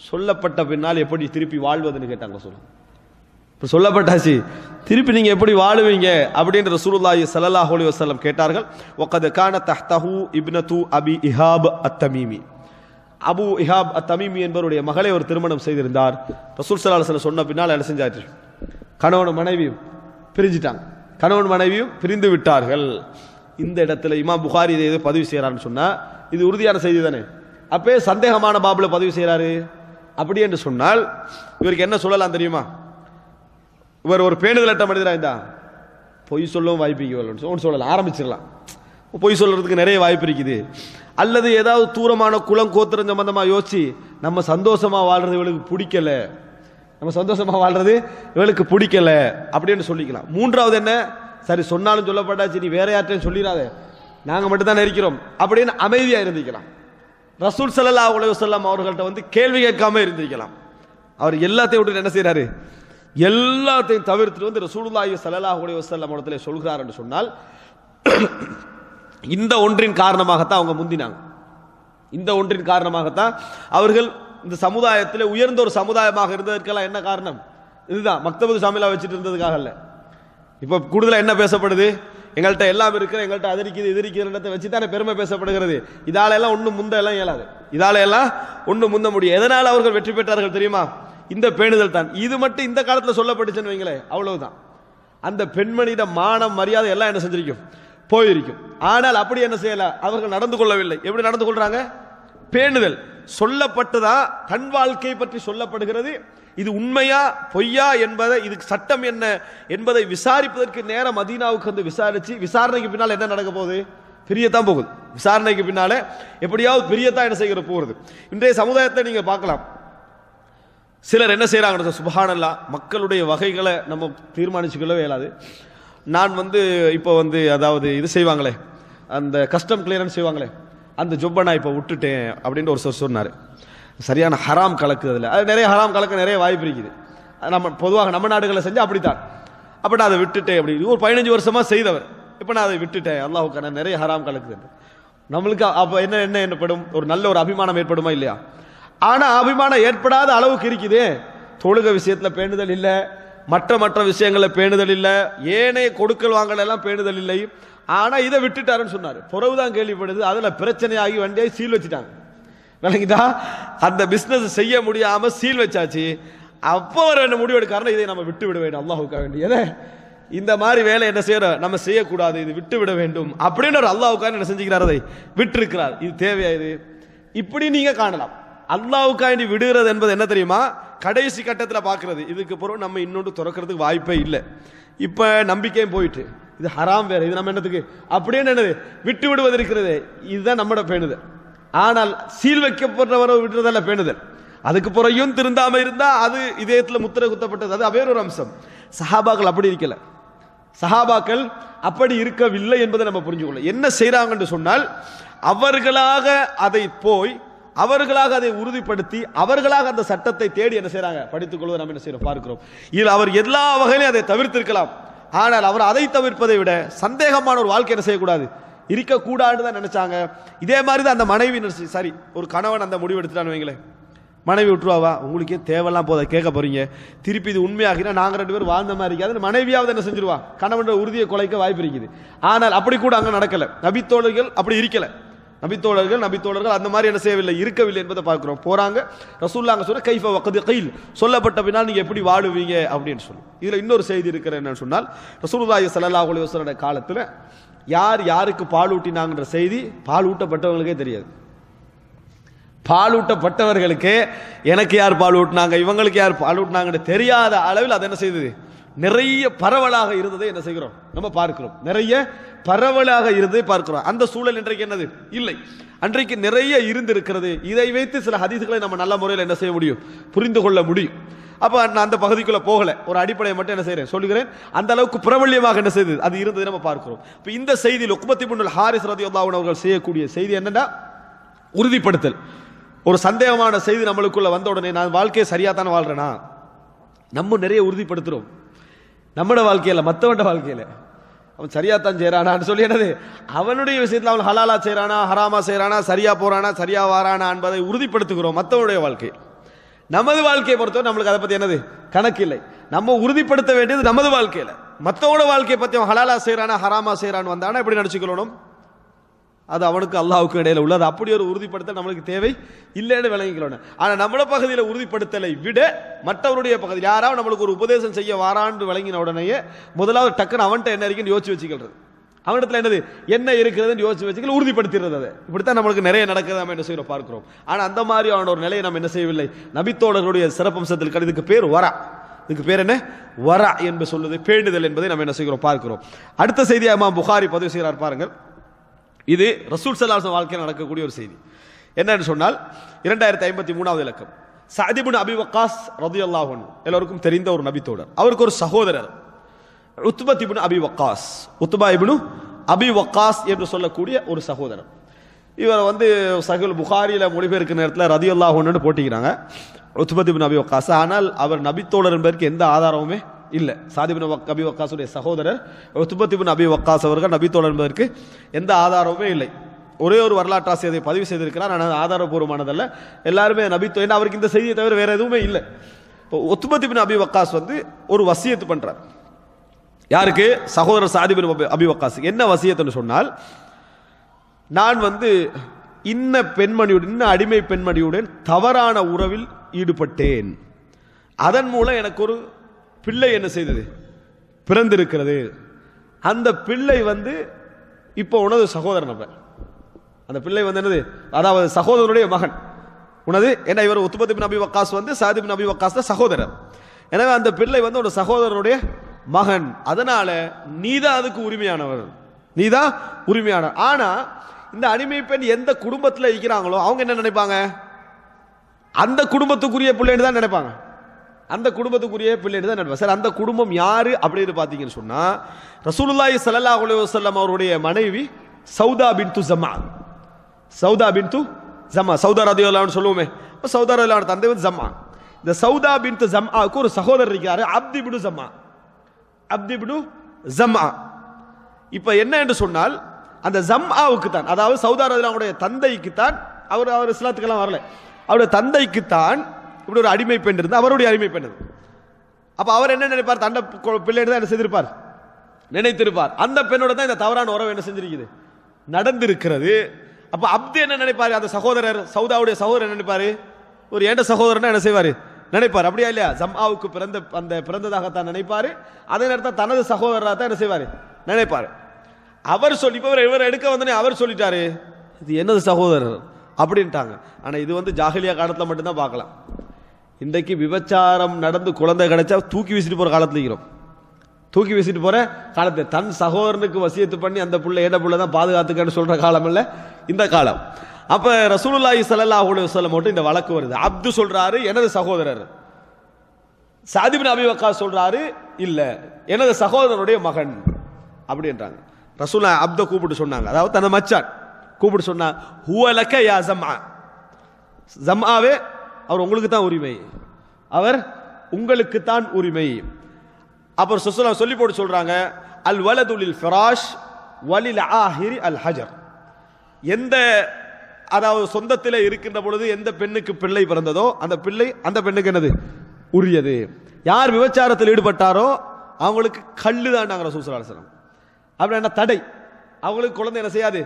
சொல்லப்பட்ட பின்னால் எப்படி திருப்பி வாழ்வதுன்னு கேட்டாங்க ரசூல். சொல்லப்பட்டாச்சு, திருப்பி நீங்க எப்படி வாழுவீங்க அப்படின்னு ரசூலுல்லாஹி ஸல்லல்லாஹு அலைஹி வஸல்லம் கேட்டார்கள். வகத் கான தஹ்தஹு இப்னது அபி இஹாப் அத்-தமீமி, அபு இஹாப் அத்-தமீமி என்பவருடைய மகளை ஒரு திருமணம் செய்திருந்தார். ரசூல் ஸல்லல்லாஹு அலைஹி வஸல்லம் சொன்ன பின்னால் என்ன செஞ்சாச்சு, கணவன் மனைவியும் பிரிஞ்சிட்டாங்க, கணவன் மனைவியும் பிரிந்து விட்டார்கள். இந்த இடத்துல இமாம் புகாரி இதை பதிவு செய்யறான்னு சொன்னா இது உறுதியான செய்தி தானே. அப்பே சந்தேகமான பாபுல பதிவு செய்யறாரு. அப்படி என்று சொன்னால் இவருக்கு என்ன சொல்லலாம் தெரியுமா? இவர் ஒரு பேணுதலற்ற மனிதரா இருந்தா பொய் சொல்லவும் வாய்ப்பு சொல்லலாம், ஆரம்பிச்சிடலாம். பொய் சொல்றதுக்கு நிறைய வாய்ப்பு இருக்குது. அல்லது ஏதாவது தூரமான குளம் கோத்திரம் சம்பந்தமா யோசிச்சு நம்ம சந்தோஷமா வாழ்றது இவளுக்கு பிடிக்கல, நம்ம சந்தோஷமா வாழ்றது இவளுக்கு பிடிக்கல அப்படின்னு சொல்லிக்கலாம். மூன்றாவது என்ன, சரி சொன்னாலும் சொல்லப்பட்டாச்சு, நீ வேற யார்ட்டையும் சொல்லிடாத, நாங்க மட்டும் தான் இருக்கிறோம் அப்படின்னு அமைதியா இருந்திக்கலாம். ரசூல் ஸல்லல்லாஹு அலைஹி வஸல்லம் அவர்கள்ட்ட வந்து கேள்வி கேட்காம இருந்திருக்கலாம். அவர் எல்லாத்தையும் விட்டு என்ன செய்யறாரு, எல்லாத்தையும் தவிர்த்துட்டு வந்து ரசூலுல்லாஹி ஸல்லல்லாஹு அலைஹி வஸல்லம் இடத்துல சொல்கிறார் என்று சொன்னால், இந்த ஒன்றின் காரணமாகத்தான் அவங்க முந்தினாங்க. இந்த ஒன்றின் காரணமாகத்தான் அவர்கள் இந்த சமுதாயத்தில் உயர்ந்த ஒரு சமுதாயமாக இருந்ததற்கெல்லாம் என்ன காரணம்? இதுதான், மக்தபு ஷாமிலா வச்சுட்டு இருந்ததுக்காக அல்ல. இப்போ கூடுதலாக என்ன பேசப்படுது, எங்கள்கிட்ட எல்லாம் இருக்கிற, எங்கள்கிட்ட அது இருக்குது இது இருக்கிறத வச்சு தானே பெருமை பேசப்படுகிறது. இதால எல்லாம் ஒன்றும் முந்த எல்லாம் இயலாது, இதால எல்லாம் ஒன்றும் முந்த முடியும். எதனால் அவர்கள் வெற்றி பெற்றார்கள் தெரியுமா? இந்த பேணுதல் தான். இது மட்டும் இந்த காலத்தில் சொல்லப்பட்டுச்சுன்னு வைங்களேன், அவ்வளவுதான். அந்த பெண்மணியிட மானம் மரியாதை எல்லாம் என்ன செஞ்சிருக்கும், போயிருக்கும். ஆனால் அப்படி என்ன செய்யல, அவர்கள் நடந்து கொள்ளவில்லை. எப்படி நடந்து கொள்றாங்க? பேணுதல். சொல்லப்பட்டதா தன் வாழ்க்கை பற்றி சொல்லப்படுகிறது. இது உண்மையா பொய்யா என்பதை, இதுக்கு சட்டம் என்ன என்பதை விசாரிப்பதற்கு நேரம் மதீனாவுக்கு வந்து விசாரிச்சு, விசாரணைக்கு பின்னால் என்ன நடக்க போகுது, பிரியத்தான் போகுது. விசாரணைக்கு பின்னால எப்படியாவது பிரியத்தான் என்ன செய்கிற போகிறது. இன்றைய சமுதாயத்தை நீங்க பார்க்கலாம். சிலர் என்ன செய்யறாங்க, சுப்ஹானல்லாஹ், மக்களுடைய வகைகளை நம்ம தீர்மானிச்சுக்கொள்ளவே இயலாது. நான் வந்து இப்போ வந்து அதாவது இது செய்வாங்களே, அந்த கஸ்டம் கிளியரன்ஸ் செய்வாங்களே, அந்த ஜொப்பை நான் இப்போ விட்டுட்டேன் அப்படின்னு ஒரு சொன்னார். சரியான ஹராம் கலக்குறதுல அது நிறைய ஹராம் கலக்க நிறைய வாய்ப்பு இருக்குது. நம்ம பொதுவாக நம்ம நாடுகளில் செஞ்சு அப்படித்தான். அப்போ நான் அதை விட்டுட்டேன். அப்படி ஒரு 15 வருஷமா செய்தவர், இப்போ நான் அதை விட்டுட்டேன், அல்லாஹ்வுக்கு நான் நிறைய ஹராம் கலக்குது. நம்மளுக்கு அப்போ என்ன என்ன ஏற்படும், ஒரு நல்ல ஒரு அபிமானம் ஏற்படுமா இல்லையா? ஆனால் அபிமானம் ஏற்படாத அளவுக்கு இருக்குது. தொழுக விஷயத்தில் பேணுதல் இல்லை, மற்ற விஷயங்களில் பேணுதல் இல்லை, ஏனைய கொடுக்கல் வாங்கல் எல்லாம் பேணுதல் இல்லை. ஆனால் இதை விட்டுட்டாருன்னு சொன்னார். பிறகுதான் கேள்விப்படுது அதில் பிரச்சனையாகி வண்டியை சீல் வச்சுட்டாங்க. விளங்கிட்டா, அந்த பிஸ்னஸ் செய்ய முடியாம சீல் வச்சாச்சு. அப்போ அவர் என்ன முடிவு எடுக்காருன்னா, இதை நம்ம விட்டு விட வேண்டும், அல்லாஹ்வுக்காக வேண்டியது இந்த மாதிரி வேலை என்ன செய்யறோம், நம்ம செய்யக்கூடாது, இது விட்டு விட வேண்டும் அப்படின்னு ஒரு அல்லாஹ்வுக்காக என்ன செஞ்சுக்கிறார், அதை விட்டுருக்கிறார். இது தேவையா? இது இப்படி நீங்க காணலாம். அல்லாஹ்வுக்காக விடுகிறது என்பது என்ன தெரியுமா, கடைசி கட்டத்தில் பார்க்கிறது. இதுக்கு பிறகு நம்ம இன்னொன்று திறக்கிறதுக்கு வாய்ப்பே இல்லை. இப்போ நம்பிக்கையும் போயிட்டு, இது ஹராம் வேற, இது நம்ம என்னத்துக்கு அப்படின்னு என்னது விட்டு விடுவது இருக்கிறது. இதுதான் நம்மட பேணுதல். ஆனால் சீல் வைக்கப்படுறவரை விடுறதல்ல பேணுதல். அதுக்கு பிறகும் திருந்தாம இருந்தா அது இதயத்தில் முத்திரை குத்தப்பட்டது, அது வேறொரு அம்சம். சஹாபாக்கள் அப்படி இருக்கல, சஹாபாக்கள் அப்படி இருக்கவில்லை என்பதை நம்ம புரிஞ்சுக்கொள்ள. என்ன செய்யறாங்கன்னு சொன்னால், அவர்களாக அதை போய் அவர்களாக அதை உறுதிப்படுத்தி அவர்களாக அந்த சட்டத்தை தேடி என்ன செய்யறாங்க, படித்துக் கொள்வதை நம்ம என்ன செய்யறோம் பார்க்கிறோம். இதில் அவர் எல்லா வகையிலும் அதை தவிர்த்திருக்கலாம். ஆனால் அவர் அதை தவிர்ப்பதை விட சந்தேகமான ஒரு வாழ்க்கை என்ன செய்யக்கூடாது, இருக்கக்கூடாதுன்னு தான் நினைச்சாங்க. இதே மாதிரி தான் அந்த மனைவி, சரி ஒரு கணவன் அந்த முடிவு எடுத்துட்டான்னு வைங்களேன், மனைவி விட்டுருவாவா, உங்களுக்கே தேவையெல்லாம் போத கேட்க போறீங்க, திருப்பி இது உண்மையாகினா நாங்கள் 2 பேரும் வாழ்ந்த மாதிரி இருக்காது, மனைவியாவது என்ன செஞ்சிருவா, கணவன் உறுதியை குலைக்க வாய்ப்பு இருக்குது. ஆனால் அப்படி கூட அங்கே நடக்கல. நபித்தோழர்கள் அப்படி இருக்கல. நபித்தோழர்கள் அந்த மாதிரி என்ன செய்யவில்லை, இருக்கவில்லை என்பதை பார்க்கிறோம். போறாங்க, ரசூலுல்லாஹ் சொன்ன கைஃப வக்து கைல், சொல்லப்பட்ட பின்னால் நீங்க எப்படி வாழுவீங்க அப்படின்னு சொல்லி. இதுல இன்னொரு செய்தி இருக்கிற என்னன்னு சொன்னால், ரசூலுல்லாஹி ஸல்லல்லாஹு அலைஹி வஸல்லம் காலத்துல யார் யாருக்கு பால் ஊட்டினாங்கன்ற செய்தி பால் ஊட்டப்பட்டவங்களுக்கே தெரியாது. பால் ஊட்டப்பட்டவர்களுக்கு எனக்கு யார் பால் ஊட்டினாங்க, இவங்களுக்கு யார் பால் ஊட்டினாங்கன்னு தெரியாத அளவில் அது என்ன செய்தது, நிறைய பரவலாக இருந்ததை என்ன செய்கிறோம், நம்ம பார்க்கிறோம். நிறைய பரவலாக இருந்ததை பார்க்கிறோம். அந்த சூழல் இன்றைக்கு என்னது இல்லை, அன்றைக்கு நிறைய இருந்திருக்கிறது. இதை வைத்து சில ஹதீஸ்களை நம்ம நல்ல முறையில் என்ன செய்ய முடியும், புரிந்து கொள்ள முடியும். அப்ப நான் அந்த பகுதிக்குள்ள போகல, ஒரு அடிப்படையை மட்டும் என்ன செய்யறேன் சொல்லுகிறேன். அந்த அளவுக்கு பிரபல்யமாக என்ன செய்தது அது இருந்ததை நம்ம பார்க்கிறோம். இப்ப இந்த செய்தியில் உக்பத் இப்னுல் ஹாரிஸ் ரலியல்லாஹு அன்ஹு அவர்கள் செய்யக்கூடிய செய்தி என்னன்னா, உறுதிப்படுத்தல். ஒரு சந்தேகமான செய்தி நம்மளுக்குள்ள வந்த உடனே நான் வாழ்க்கையை சரியா தானே வாழ்றேனா, நம்ம நிறைய உறுதிப்படுத்துறோம். நம்மட வாழ்க்கையில மற்றவண்ட வாழ்க்கையில அவன் சரியாத்தான் செய்யறானான்னு சொல்லி என்னது, அவனுடைய விஷயத்தில் அவன் ஹலாலா செய்யறானா ஹராமா செய்யறானா, சரியா போறானா சரியா வாரானா என்பதை உறுதிப்படுத்துகிறோம். மற்றவனுடைய வாழ்க்கை, நமது வாழ்க்கையை பொறுத்தவரை நம்மளுக்கு அதை பத்தி என்னது கணக்கு இல்லை. நம்ம உறுதிப்படுத்த வேண்டியது நமது வாழ்க்கையில. மற்றவோட வாழ்க்கையை பத்தி அவன் ஹலாலா செய்யறானா ஹராமா செய்யறான்னு வந்தானா எப்படி நினைச்சுக்கொள்ளணும், அது அவனுக்கு அல்லாஹ்வுக்கு இடையில உள்ளது. அப்படி ஒரு உறுதிப்படுத்தல் நம்மளுக்கு தேவை இல்லைன்னு விளங்கிக்கணும். ஆனா நம்மள பகுதியில் உறுதிப்படுத்தலை விட மற்றவருடைய பகுதியில் யாராவது நம்மளுக்கு ஒரு உபதேசம் செய்ய வாரான்னு விளங்கின உடனேயே முதலாவது டக்குன்னு அவன்கிட்ட என்ன இருக்குன்னு யோசிச்சு வச்சுக்கிறது, அவனிடத்துல என்னது என்ன இருக்கிறதுன்னு யோசிச்சு வச்சுக்கல, உறுதிப்படுத்திடுறது. அதை இப்படித்தான் நம்மளுக்கு நிறைய நடக்குது, நம்ம என்ன செய்யறோம் பார்க்கிறோம். ஆனா அந்த மாதிரி அவனோட ஒரு நிலையை நம்ம என்ன செய்யவில்லை. நபித்தோழர்களுடைய சிறப்பம்சத்தில் இதுக்கு பேர் வரா, இதுக்கு பேர் என்ன வரா என்று சொல்லுது, பேணுதல் என்பதை நம்ம என்ன செய்கிறோம் பார்க்கிறோம். அடுத்த செய்தியா இமாம் புகாரி பதிவு செய்கிறார் பாருங்கள். இது ரசூல் ஸல்லல்லாஹு அலைஹி வஸல்லம் வாழ்க்கையில் நடக்கக்கூடிய ஒரு செய்தி. என்னன்னு சொன்னால் 2053வது இலக்கம். சஅத் இப்னு அபி வக்காஸ் ரலியல்லாஹு அன்ஹு எல்லாருக்கும் தெரிந்த ஒரு நபித்தோழர். அவருக்கு ஒரு சகோதரர் உத்பா இப்னு அபி வக்காஸ் என்று சொல்லக்கூடிய ஒரு சகோதரர். இவர் வந்து சஹீஹுல் புகாரியில மொழிபெயர்க்கிற நேரத்தில் ரதியல்லாஹு அன்ஹு போட்டிக்கிறாங்க உத்பத் இப்னு அபி வக்காஸ். ஆனால் அவர் நபித்தோழர் என்பதற்கு எந்த ஆதாரமுமே இல்லை. சாத் இப்னு அபி வக்காஸுடைய சகோதரர் உத்பத் இப்னு அபி வக்காஸ் அவர்கள் நபித்தோழர் என்பதற்கு எந்த ஆதாரமுமே இல்லை. ஒரே ஒரு வரலாற்றாசிரியர் அதை பதிவு செய்திருக்கிறார், ஆனால் ஆதாரபூர்வமானதல்ல. எல்லாருமே நபித்தோழர், அவருக்கு இந்த செய்தியை தவிர வேற எதுவுமே இல்லை. இப்போ உத்பத் இப்னு அபி வக்காஸ் வந்து ஒரு வசியத்து பண்றார். யாருக்கு? சகோதரர் சாத் இப்னு அபி வக்காஸ். என்ன வசியத்துன்னு சொன்னால், நான் வந்து இன்ன பெண்மணியுடன், இன்ன அடிமை பெண்மணியுடன் தவறான உறவில் ஈடுபட்டேன். அதன் மூலம் எனக்கு ஒரு பிள்ளை என்ன செய்தது, பிறந்திருக்கிறது. அந்த பிள்ளை வந்து இப்போ உனது சகோதரன். அப்ப அந்த பிள்ளை வந்து என்னது, அதாவது சகோதரனுடைய மகன் உனது. ஏன்னா இவர் உத்பத் இப்னு அபி வக்காஸ் வந்து சாத் இப்னு அபி வக்காஸ் தான் சகோதரர். எனவே அந்த பிள்ளை வந்து ஒரு சகோதரனுடைய மகன். அதனால நீதான் அதுக்கு உரிமையானவர், நீதான் உரிமையானவர். ஆனா இந்த அடிமை பெண் எந்த குடும்பத்தில் இருக்கிறாங்களோ அவங்க என்ன நினைப்பாங்க, அந்த குடும்பத்துக்குரிய பிள்ளைன்னு தான் நினைப்பாங்க, அந்த குடும்பத்துக்குரிய பிள்ளைன்னு தான் நினைப்பாங்க. சார் அந்த குடும்பம் யாரு அப்படின்னு பார்த்தீங்கன்னு சொன்னா, ரசூலுல்லாஹி ஸல்லல்லாஹு அலைஹி வஸல்லம் அவருடைய மனைவி சௌதா பின்து ஜம்ஆ. சௌதா பின்து ஜம்ஆ, சௌதா ரலியல்லாஹு அன்ஹா சொல்லுவோமே, சௌதா ரலியல்லாஹு அன்ஹா தந்தை வந்து ஜம்ஆ. இந்த சௌதா பின்து ஜம்ஆவுக்கு ஒரு சகோதரர் இருக்காரு, அப்து இப்னு ஜம்ஆ. அப்து இப்னு ஜம்ஆ. இப்ப என்ன என்று சொன்னால், அந்த ஜம்ஆவுக்கு தான், அதாவது சௌதா ரலியல்லாஹுடைய தந்தைக்கு தான், அவர் இஸ்லாத்துக்கெல்லாம் வரல, அவருடைய தந்தைக்கு தான் இப்படி ஒரு அடிமை பெண் இருந்து, அவருடைய அடிமை பெண். அப்ப அவர் என்ன நினைப்பார், தண்டை பிள்ளை தான் என்ன செய்திருப்பார், நினைத்திருப்பார். அந்த பெண்ணோட தான் இந்த தவறான உறவு என்ன செஞ்சிருக்குது, நடந்திருக்கிறது. அப்ப அப்து என்ன நினைப்பாரு, அந்த சகோதரர் சௌதாவுடைய சகோதரர் என்ன நினைப்பாரு, ஒரு ஏண்ட சகோதரன் என்ன செய்வாரு, நினைப்பார். அப்படியா இல்லையா? ஜம்ஆவுக்கு பிறந்ததாகத்தான் நினைப்பாரு. அதே நேரத்தில் தனது சகோதரராக தான் என்ன செய்வாரு, நினைப்பாரு. அவர் சொல்லி, இப்போ இவர் எடுக்க வந்தனே அவர் சொல்லிட்டாரு, இது என்னது சகோதரர் அப்படின்ட்டாங்க. ஆனா இது வந்து ஜாஹிலியா காலத்துல மட்டும்தான் பார்க்கலாம். இன்றைக்கு விபச்சாரம் நடந்து குழந்தை கிடைச்சா தூக்கி வீசிட்டு போற காலத்துல இருக்கிறோம். தூக்கி வீசிட்டு போற காலத்தை தன் சகோதரனுக்கு வசியத்து பண்ணி அந்த புள்ள ஏட புள்ள தான் பாதுகாத்துக்கன்னு சொல்ற காலம் இல்ல இந்த காலம். அப்ப ரசூலுல்லாஹி ஸல்லல்லாஹு அலைஹி வஸல்லம் மட்டும் இந்த வழக்கு வருது. அப்து சொல்றாரு எனது சகோதரர், சாத் இப்னு அபி வக்காஸ் சொல்றாரு இல்ல எனது சகோதரனுடைய மகன் அப்படின்றாங்க. ரசூலுல்லாஹ் அப்த கூப்பிட்டு சொன்னாங்க, அதாவது தன மச்சான் கூப்பிட்டு சொன்னா, ஹுவ லக யா ஜம்ஆ, ஜம்ஆவே அவர் உங்களுக்கு தான் உரிமை, அவர் உங்களுக்கு தான் உரிமை. அப்புறம் ரசூலுல்லாஹ் சொல்லி போட்டு சொல்றாங்க, அல் வலது லில் ஃபிராஷ் வலில் ஆஹிரி அல் ஹஜர். எந்த, அதாவது சொந்தத்திலே இருக்கின்ற பொழுது எந்த பெண்ணுக்கு பிள்ளை பிறந்ததோ அந்த பிள்ளை அந்த பெண்ணுக்கு என்னது, உரியது. யார் விபச்சாரத்தில் ஈடுபட்டாரோ அவங்களுக்கு கல்லு தான் நாங்கள் ரசூலுல்லாஹி ஸல்லல்லாஹு அலைஹி வஸல்லம். அப்படி என்ன தடை, அவங்களுக்கு குழந்தை என்ன செய்யாது,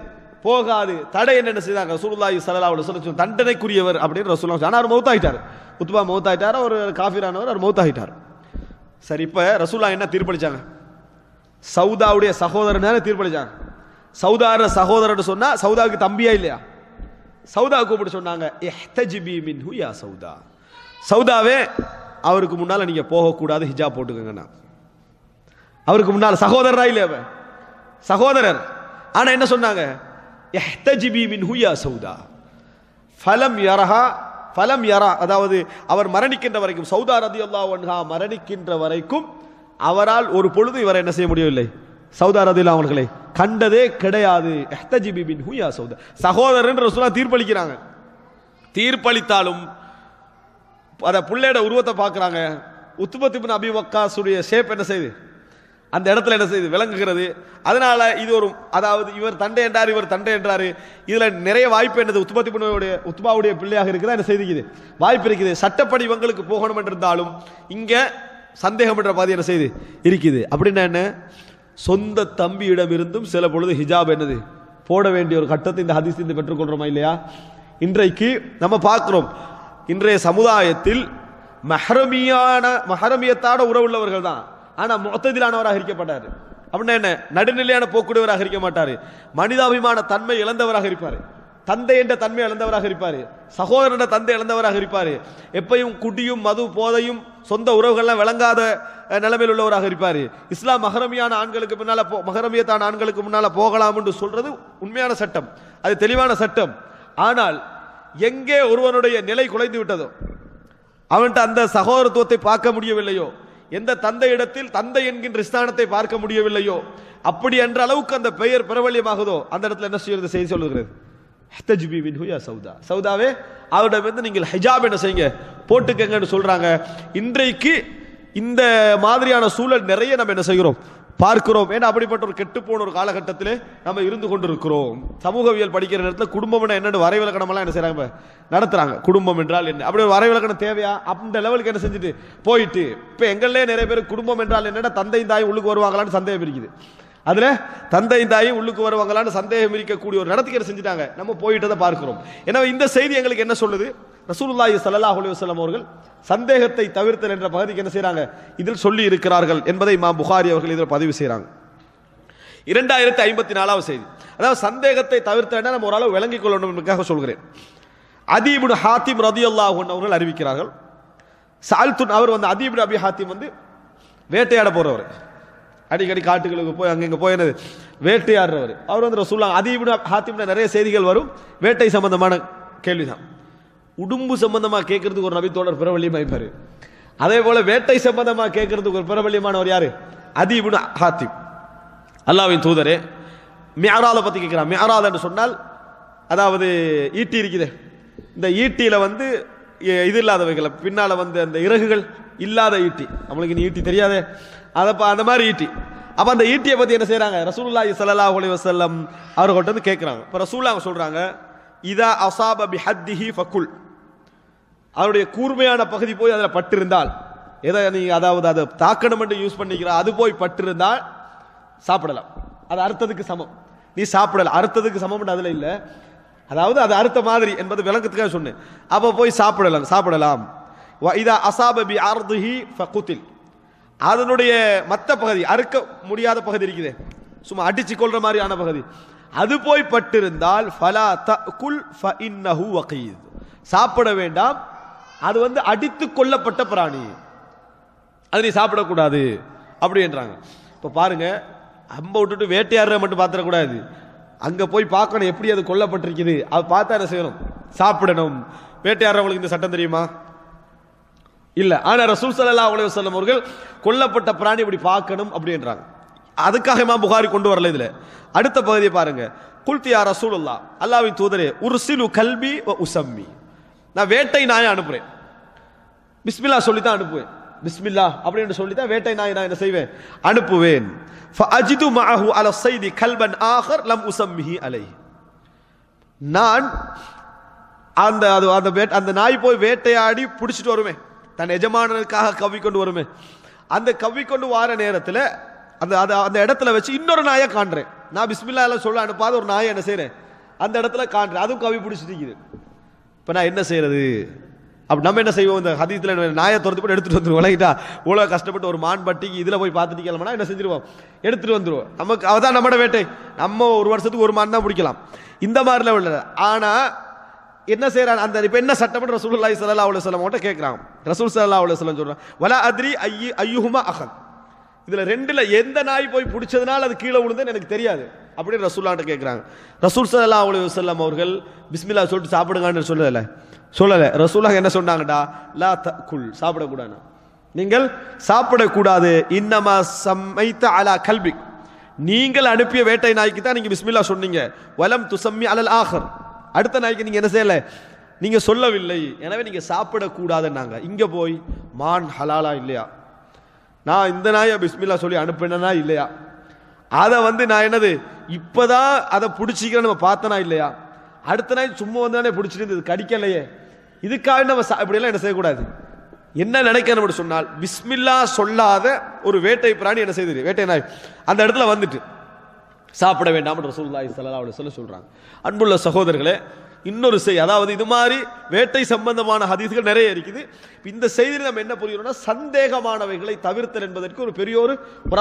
போகாது. தடை என்ன செய்தாங்க, ரசூலுல்லாஹி ஸல்லல்லாஹு அலைஹி வஸல்லம் தண்டனைக்குரியவர் அப்படின்னு ரசூலுல்லாஹ். ஆனா அவர் மௌத்தாயிட்டார், உத்பா மௌத்தாயிட்டார், ஒரு காஃபிரானவர், அவர் மௌத்தாயிட்டார். சரி, இப்ப ரசூலுல்லாஹ் என்ன தீர்ப்பளிச்சாங்க, சௌதாவுடைய சகோதரன் தீர்ப்பளிச்சாங்க. சௌதார சகோதரன் சொன்னா சௌதாவுக்கு தம்பியா இல்லையா, சௌதா கூப்பிட்டு சொன்னாங்க, இஹ்தஜிபி மின்ஹு யா சௌதா, சௌதாவே அவருக்கு முன்னால நீங்க போகக்கூடாது, ஹிஜாப் போட்டுக்கங்க. அவருக்கு முன்னால் சகோதரரா இல்லையா, சகோதரர். ஆனா என்ன சொன்னாங்க, இஹ்தஜிபி மின்ஹு யா சௌதா ஃபலம் யரஹா ஃபலம் யரா, அதாவது அவர் மரணிக்கின்ற வரைக்கும், சௌதா ரலியல்லாஹு அன்ஹா மரணிக்கின்ற வரைக்கும் அவரால் ஒரு பொழுது இவரை என்ன செய்ய முடியவில்லை, சௌதா ரலியல்லாஹு அவர்களை கண்டதே கிடையாது. இஹ்தஜிபி மின்ஹு யா சௌதா, சகோதரன் ரசூலுல்லாஹ் தீர்ப்பளிக்கிறாங்க. தீர்ப்பளித்தாலும் அத புள்ளையோட உருவத்தை பார்க்கறாங்க. உத்பத் இப்னு அபி வக்காஸுடைய ஷேப் என்ன செய்யுது, அந்த இடத்துல என்ன செய்யுது, விளங்குகிறது. அதனால இது ஒரு, அதாவது இவர் தண்டை என்றார், இவர் தண்டை என்றாரு. இதுல நிறைய வாய்ப்பு என்னது, உத்பாவுடைய பிள்ளையாக இருக்குதா என்ன செய்து வாய்ப்பு இருக்குது. சட்டப்படி இவங்களுக்கு போகணும் என்றிருந்தாலும் இங்க சந்தேகம் என்ற பாதி என்ன செய்து இருக்குது. அப்படின்னா என்ன, சொந்த தம்பியிடம் இருந்தும் சில பொழுது ஹிஜாப் என்னது போட வேண்டிய ஒரு கட்டத்தை இந்த ஹதீஸ் பெற்றுக்கொள்றோமா இல்லையா. இன்றைக்கு நம்ம பார்க்கிறோம், இன்றைய சமுதாயத்தில் மஹரமியத்தான உறவுள்ளவர்கள் தான், ஆனா முஅத்ததிலானவராக இருக்கப்பட்டாரு. அப்படின்னா என்ன, நடுநிலையான போக்குடையவராக இருக்க மாட்டாரு, மனிதாபிமான தன்மை இழந்தவராக இருப்பாரு, தந்தை என்ற தன்மை இழந்தவராக இருப்பாரு, சகோதரன் தந்தை இழந்தவராக இருப்பாரு, எப்பையும் குடியும் மது போதையும் சொந்த உறவுகள்லாம் விளங்காத நிலைமையில் உள்ளவராக இருப்பாரு. இஸ்லாம் மஹரமியான ஆண்களுக்கு பின்னால மஹரமியத்தான ஆண்களுக்கு முன்னால போகலாம் என்று சொல்றது உண்மையான சட்டம், அது தெளிவான சட்டம். ஆனால் எங்கே ஒருவனுடைய நிலை குலைந்து விட்டதோ, அவன்கிட்ட அந்த சகோதரத்துவத்தை பார்க்க முடியவில்லையோ, எந்த தந்தை இடத்தில் தந்தை என்கின்ற ஸ்தானத்தை பார்க்க முடியவில்லையோ, அப்படி என்ற அளவுக்கு அந்த பெயர் பிரபல்யமாகுதோ அந்த இடத்துல என்ன செய்யறது, செய்தி சொல்லுகிறது, ஹ்தஜ்பி மின்ஹு யா சௌதா, சௌதாவே அவரிடமிருந்து நீங்கள் ஹிஜாப் என்ன செய்யுங்க, போட்டுக்கங்கன்னு சொல்றாங்க. இன்றைக்கு இந்த மாதிரியான சூழல் நிறைய நம்ம என்ன செய்கிறோம், பார்க்கிறோம். ஏன்னா அப்படிப்பட்ட ஒரு கெட்டு போன ஒரு காலகட்டத்திலே நம்ம இருந்து கொண்டிருக்கிறோம். சமூகவியல் படிக்கிற நேரத்தில் குடும்பம் என்னன்னு வரைவிலக்கணம் எல்லாம் என்ன செய்யறாங்க, நடத்துறாங்க. குடும்பம் என்றால் என்ன, அப்படி ஒரு வரைவிலக்கணம் தேவையா, அந்த லெவலுக்கு என்ன செஞ்சுட்டு போயிட்டு இப்ப எங்களே நிறைய பேர் குடும்பம் என்றால் என்னன்னா தந்தையும் தாயும் உள்ளுக்கு வருவாங்களான்னு சந்தேகம் இருக்குது. அதுல தந்தையும் தாயும் உள்ளுக்கு வருவாங்களான்னு சந்தேகம் இருக்கக்கூடிய ஒரு நடத்துக்கு என்ன செஞ்சுட்டாங்க, நம்ம போயிட்டதை பார்க்கிறோம். எனவே இந்த செய்தி எங்களுக்கு என்ன சொல்லுது, ரசூலுல்லாஹி ஸல்லல்லாஹு அலைஹி வஸல்லம் அவர்கள் சந்தேகத்தை தவிர்த்தல் என்ற பகுதிக்கு என்ன செய்யறாங்க, இதில் சொல்லி இருக்கிறார்கள் என்பதை இமாம் புகாரி அவர்கள் இதில் பதிவு செய்யறாங்க. 2054வது செய்தி, அதாவது சந்தேகத்தை தவிர்த்தல் நம்ம ஓரளவு விளங்கிக் கொள்ளணும் என்பதற்காக சொல்கிறேன். அதி இப்னு ஹாத்திம் ரலியல்லாஹு அன்ஹு அவர்கள் அறிவிக்கிறார்கள், சால்துன் அவர் வந்து அதி இப்னு அபி ஹாத்திம் வந்து வேட்டையாட போறவர், அடிக்கடி காட்டுகளுக்கு போய் அங்க போய் என்னது வேட்டையாடுறவர். அவர் வந்து ரசூலுல்லாஹ் அதி இப்னு ஹாத்திம்ல நிறைய செய்திகள் வரும், வேட்டை சம்பந்தமான கேள்விதான். உடும்பு சம்பந்தமா கேட்கறதுக்கு ஒரு நபி தோழர் பிரபல்யமாயிருப்பாரு. அதே போல வேட்டை சம்பந்தமா கேட்கறதுக்கு ஒரு பிரபல்யமானவர் யாரு, அதி இப்னு ஹாத்திம். அல்லாஹ்வின் தூதரே, மிஅராஜ பத்தி கேட்கிறான். மிஅராஜ் என்று சொன்னால் அதாவது ஈட்டி இருக்குது, இந்த ஈட்டியில வந்து இது இல்லாதவைகள், பின்னால வந்து அந்த இறகுகள் இல்லாத ஈட்டி, நம்மளுக்கு ஈட்டி தெரியாதே, அந்த மாதிரி ஈட்டி. அப்ப அந்த ஈட்டியை பத்தி என்ன செய்யறாங்க, ரசூலுல்லாஹி ஸல்லல்லாஹு அலைஹி வஸல்லம் அவர்கிட்ட வந்து கேட்கிறாங்க. இப்ப ரசூலுல்லாஹ் சொல்றாங்க, இதா அஸாப பிஹத்திஹி ஃபகுல், அவருடைய கூர்மையான பகுதி போய் அதில் பட்டிருந்தால், எதை நீ அதாவது அதை தாக்கணும் என்று யூஸ் பண்ணிக்கிற அது போய் பட்டிருந்தால் சாப்பிடலாம், அது அறுத்ததுக்கு சமம், நீ சாப்பிடலாம், அறுத்ததுக்கு சமம் அதுல இல்லை, அதாவது அது அறுத்த மாதிரி என்பது விளக்கத்துக்காக சொன்னேன். அப்போ போய் சாப்பிடலாம். இதா அஸாப பி அர்திஹி ஃபகுதில், அதனுடைய மற்ற பகுதி அறுக்க முடியாத பகுதி இருக்குது, சும்மா அடிச்சு கொள்ற மாதிரியான பகுதி, அது போய் பட்டிருந்தால் ஃபலா தஅகுல் ஃபஇன்னஹு வகீத், சாப்பிட வேண்டாம், அது வந்து அடித்து கொள்ளப்பட்ட பிராணி, அது நீ சாப்பிடக்கூடாது அப்படி என்றாங்க. இப்ப பாருங்க, அம்ப விட்டுட்டு வேட்டையாடுற மட்டும் பாத்திரக்கூடாது, அங்க போய் பார்க்கணும் எப்படி அது கொல்லப்பட்டிருக்குது, அது பார்த்தா என்ன செய்யணும், சாப்பிடணும். வேட்டையாடுறவங்களுக்கு இந்த சட்டம் தெரியுமா, இல்ல. ஆனா ரசூல் ஸல்லல்லாஹு அலைஹி வஸல்லம் அவர்கள் கொல்லப்பட்ட பிராணி இப்படி பார்க்கணும் அப்படின்றாங்க. அதுக்காக இமாம் புகாரி கொண்டு வரல. இதுல அடுத்த பகுதியை பாருங்க. குல்தி யா ரசூலுல்லாஹ், அல்லாஹ்வின் தூதரே, உர்சிலு கல்பி வ உஸம்மி, நான் வேட்டை நாயை அனுப்புறேன், பிஸ்மில்லா சொல்லி தான் அனுப்புவேன், பிஸ்மில்லா அப்படின்னு சொல்லி தான் வேட்டை நாயை நான் என்ன செய்வேன், அனுப்புவேன். ஃபஅஜிது மஅஹு அலா ஸைதி கல்பன் ஆகர் லம் உஸம்மிஹி அலைஹி, நான் அந்த நாய் போய் வேட்டையாடி பிடிச்சிட்டு வருமே, தன் எஜமானனுக்காக கவ்வி கொண்டு வருமே, அந்த கவ்வி கொண்டு வார நேரத்தில் அந்த இடத்துல வச்சு இன்னொரு நாயை காண்றேன், நான் பிஸ்மில்லா எல்லாம் சொல்ல அனுப்பாத ஒரு நாயை என்ன செய்யறேன், அந்த இடத்துல காண்றேன், அதுவும் கவ்வி பிடிச்சிட்டு இருக்குது. இப்ப நான் என்ன செய்யறது, அப்ப நம்ம என்ன செய்வோம், இந்த ஹதீஸ்ல நாயை துரத்து போட்டு எடுத்துட்டு வந்துருவோம், விளங்கிட்டா, இவ்வளவு கஷ்டப்பட்டு ஒரு மான் பட்டிக்கு இதுல போய் பார்த்துட்டு கிளம்பினா என்ன செஞ்சிருவோம், எடுத்துட்டு வந்துருவோம். நமக்கு அவதான் நம்மட வேட்டை, நம்ம ஒரு வருஷத்துக்கு ஒரு மான் தான் பிடிக்கலாம், இந்த மாதிரிலாம் உள்ள. ஆனா என்ன செய்யறான், அந்த இப்ப என்ன சட்டம் ரசூலுல்லாஹி ஸல்லல்லாஹு அலைஹி வஸல்லம் கிட்ட கேட்கறாங்க. ரசூல் ஸல்லல்லாஹு அலைஹி வஸல்லம் சொல்றாங்க, வலா அத்ரி ஐயுஹுமா அஹன், இதுல ரெண்டுல எந்த நாய் போய் பிடிச்சதுனால அது கீழே விழுந்ததுன்னு எனக்கு தெரியாது அப்படின்னு ரசூலுல்லாஹ்ட்ட கேட்கறாங்க. ரசூல் ஸல்லல்லாஹு அலைஹி வஸல்லம் அவர்கள் பிஸ்மில்லா சொல்லிட்டு சாப்பிடுங்கன்னு சொல்லல. ரசூலுல்லாஹ் என்ன சொன்னாங்கடா, லா தகுல், சாப்பிடக்கூடாது, நீங்கள் சாப்பிடக்கூடாது. இன்னமா சம்மைத அலா கல்பிக், நீங்கள் அனுப்பிய வேட்டை நாய்க்கு தான் நீங்க பிஸ்மில்லா சொன்னீங்க. வலம் துசம்மி அலல் ஆகர், அடுத்த நாய்க்கு நீங்க என்ன செய்யல, நீங்க சொல்லவில்லை, எனவே நீங்க சாப்பிடக்கூடாதுன்னாங்க. இங்க போய் மான் ஹலாலா இல்லையா, நான் இந்த நாயை பிஸ்மில்லா சொல்லி அனுப்பினா இல்லையா, அதை வந்து நான் என்னது இப்பதான் அதை பிடிச்சிக்கிறேன் நம்ம பார்த்தனா இல்லையா, அடுத்த நாய் சும்மா வந்தானே பிடிச்சிட்டு கடிக்கலையே, இதுக்காக நம்ம இப்படியெல்லாம் என்ன செய்யக்கூடாது. என்ன நினைக்கணும் சொன்னால், பிஸ்மில்லா சொல்லாத ஒரு வேட்டை பிராணி என்ன செய்யுது, வேட்டை நாய் அந்த இடத்துல வந்துட்டு சாப்பிட வேண்டாம் ரசூலுல்லாஹி ஸல்லல்லாஹு அலைஹி வஸல்லம் சொல்றாங்க. அன்புள்ள சகோதரர்களே, இன்னொரு செய்தி, அதாவது இது மாதிரி வேட்டை சம்பந்தமான ஹதீஸ்கள் நிறைய இருக்குது. இந்த செய்தியில் நம்ம என்ன புரியணும்னா, சந்தேகமானவைகளை தவிர்த்தல் என்பதற்கு ஒரு பெரிய ஒரு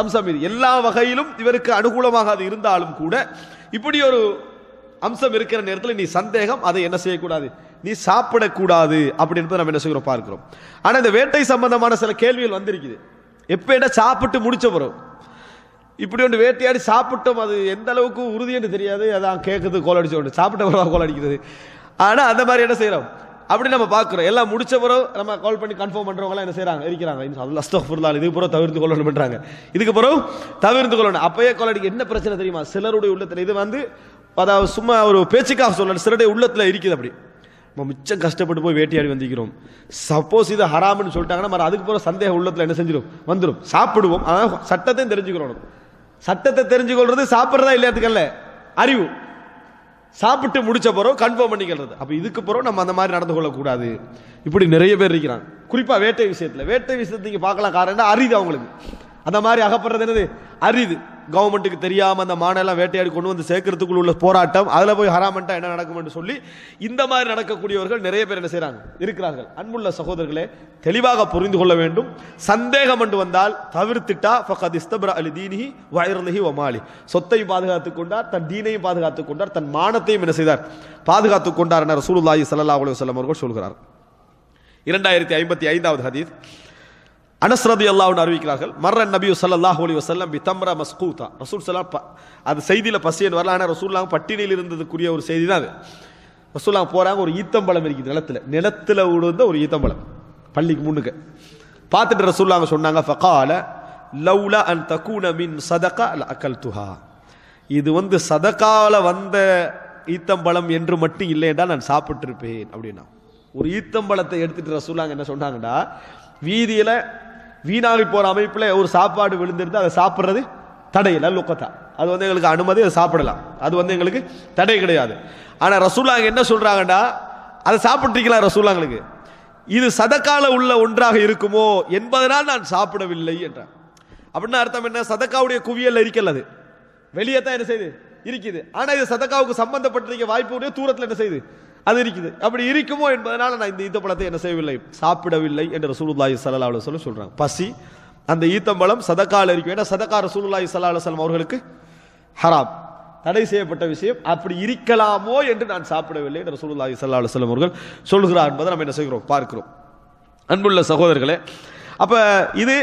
அம்சம் இது. எல்லா வகையிலும் இவருக்கு அனுகூலமாக அது இருந்தாலும் கூட இப்படி ஒரு அம்சம் இருக்கிற நேரத்தில் நீ சந்தேகம், அதை என்ன செய்யக்கூடாது, நீ சாப்பிடக்கூடாது அப்படி என்பதை நம்ம என்ன செய்கிறோம் பார்க்கிறோம். ஆனா இந்த வேட்டை சம்பந்தமான சில கேள்விகள் வந்திருக்குது. எப்ப சாப்பிட்டு முடிச்ச பிறகு இப்படி ஒன்று வேட்டையாடி சாப்பிட்டோம், அது எந்த அளவுக்கு உறுதி என்று தெரியாது, அதான் கேட்குறது கோல் அடிச்சு ஒன்று சாப்பிட்ட பிறகு கோல் அடிக்கிறது. ஆனால் அந்த மாதிரி என்ன செய்கிறோம், அப்படி நம்ம பார்க்குறோம். எல்லாம் முடிச்ச பிறகு நம்ம கால் பண்ணி கன்ஃபார்ம் பண்ணுறவங்களாம் என்ன செய்கிறாங்க, இருக்கிறாங்க, அஸ்தக்ஃபிருல்லாஹ், இதுக்கு பிறகு தவிர்த்து கொள்ளணும் பண்ணுறாங்க, இதுக்கு பிறகு தவிர்த்து கொள்ளணும். அப்பயே கோல் அடிக்க என்ன பிரச்சனை தெரியுமா, சிலருடைய உள்ளத்தில் இது வந்து அதாவது சும்மா ஒரு பேச்சுக்காக சொல்ல சிலருடைய உள்ளத்தில் இருக்குது. அப்படி நம்ம மிச்சம் கஷ்டப்பட்டு போய் வேட்டையாடி வந்திக்கிறோம், சப்போஸ் இது ஹராம்னு சொல்லிட்டாங்கன்னா மறு அதுக்கு போகிற சந்தேகம் உள்ளத்தில் என்ன செஞ்சிடும் வந்துடும். சாப்பிடுவோம், ஆனால் சட்டத்தையும் தெரிஞ்சுக்கிறோம். சட்டத்தை தெரிஞ்சுக்கொள்றது சாப்பிட்றதா இல்லையாதுக்கல்ல, அறிவு. சாப்பிட்டு முடிச்ச பிறகு கன்ஃபார்ம் பண்ணிக்கிறது. அப்போ இதுக்கு பிறகு நம்ம அந்த மாதிரி நடந்து கொள்ளக்கூடாது. இப்படி நிறைய பேர் இருக்கிறாங்க, குறிப்பாக வேட்டை விஷயத்தில். வேட்டை விஷயத்தை நீங்கள் பார்க்கலாம், காரணம் அரிது அவங்களுக்கு. அந்த மாதிரி அகப்படுறது என்னது அரிது. கவர்மெண்ட்டுக்கு தெரியாமல் அந்த மானெல்லாம் வேட்டையாடி கொண்டு வந்து சேர்க்கறதுக்குள்ள உள்ள போராட்டம், அதில் போய் ஹராமண்டா என்ன நடக்கும் என்று சொல்லி இந்த மாதிரி நடக்கக்கூடியவர்கள் நிறைய பேர் என்ன செய்கிறாங்க இருக்கிறார்கள். அன்புள்ள சகோதரர்களே, தெளிவாக புரிந்து கொள்ள வேண்டும். சந்தேகம் என்று வந்தால் தவிர்த்துட்டா ஃபகத் இஸ்தப்ரா அலி தீனிஹி வ இர்திஹி வ மாலி, சொத்தையும் பாதுகாத்துக் கொண்டார், தன் தீனையும் பாதுகாத்துக் கொண்டார், தன் மானத்தையும் என்ன செய்தார் பாதுகாத்துக் கொண்டார் என ரசூலுல்லாஹி ஸல்லல்லாஹு அலைஹி வஸல்லம் அவர்கள் சொல்கிறார். 2055வது ஹதீஸ், அனஸ் ரலியல்லாஹு அன்ஹு அறிவிக்கிறார்கள், மர்ர நபி ஸல்லல்லாஹு அலைஹி வஸல்லம் பி தம்ரா மஸ்கூதா. ரசூல் ஸல்லல்லாஹு அது செய்தியில பசியன் வரல, ஆனால் ரசூலுல்லாஹ் பட்டினியில் இருந்ததுக்குரிய ஒரு செய்தி தான் அது. ரசூலுல்லாஹ் போறாங்க, ஒரு ஈத்தம்பழம் இருக்குது நிலத்துல விழுந்த ஒரு ஈத்தம்பழம் பள்ளிக்கு முன்னுக்கு பார்த்துட்டு ரசூலுல்லாஹ் சொன்னாங்க, ஃபகால லௌலா அன் தகூன மின் சதகா லஅகல்துஹா. இது சதகால வந்த ஈத்தம்பழம் என்று மட்டும் இல்லை என்றால் நான் சாப்பிட்டு இருப்பேன் அப்படின்னா. ஒரு ஈத்தம்பழத்தை எடுத்துட்டு ரசூலுல்லாஹ் என்ன சொன்னாங்கடா, வீதியில வீணாகி போற அமைப்புல ஒரு சாப்பாடு விழுந்திருந்து அதை சாப்பிட்றது தடையில லுக்கத்தா, அது எங்களுக்கு அனுமதி, அதை சாப்பிடலாம், அது எங்களுக்கு தடை கிடையாது. ஆனா ரசூலுல்லாஹ் என்ன சொல்றாங்கடா, அதை சாப்பிட்டுருக்கலாம் ரசூலுல்லாஹ்ங்களுக்கு, இது சதக்கால உள்ள ஒன்றாக இருக்குமோ என்பதனால் நான் சாப்பிடவில்லை என்றார். அப்படின்னா அர்த்தம் என்ன, சதக்காவுடைய குவியல் இருக்கல, அது வெளியே தான் என்ன செய்யுது இருக்குது, ஆனா இது சதக்காவுக்கு சம்பந்தப்பட்டிருக்க வாய்ப்பு தூரத்தில் என்ன செய்யுது அது இருக்குது. அப்படி இருக்குமோ என்பதனால நான் இந்த ஈத்தப்பழத்தை என்ன செய்யவில்லை சாப்பிடவில்லை என்று ரசூலுல்லாஹி ஸல்லல்லாஹு அலைஹி வஸல்லம் சொல்றாங்க. பசி அந்த ஈத்தம்பழம் சதக்கால இருக்கும், ஏன்னா சதக்கா ரசூலுல்லாஹி ஸல்லல்லாஹு அலைஹி வஸல்லம் அவர்களுக்கு ஹராம், தடை செய்யப்பட்ட விஷயம். அப்படி இருக்கலாமோ என்று நான் சாப்பிடவில்லை என்று ரசூலுல்லாஹி ஸல்லல்லாஹு அலைஹி வஸல்லம் அவர்கள் சொல்கிறார் என்பதை நம்ம என்ன செய்கிறோம் பார்க்கிறோம். அன்புள்ள சகோதரர்களே, அப்ப இது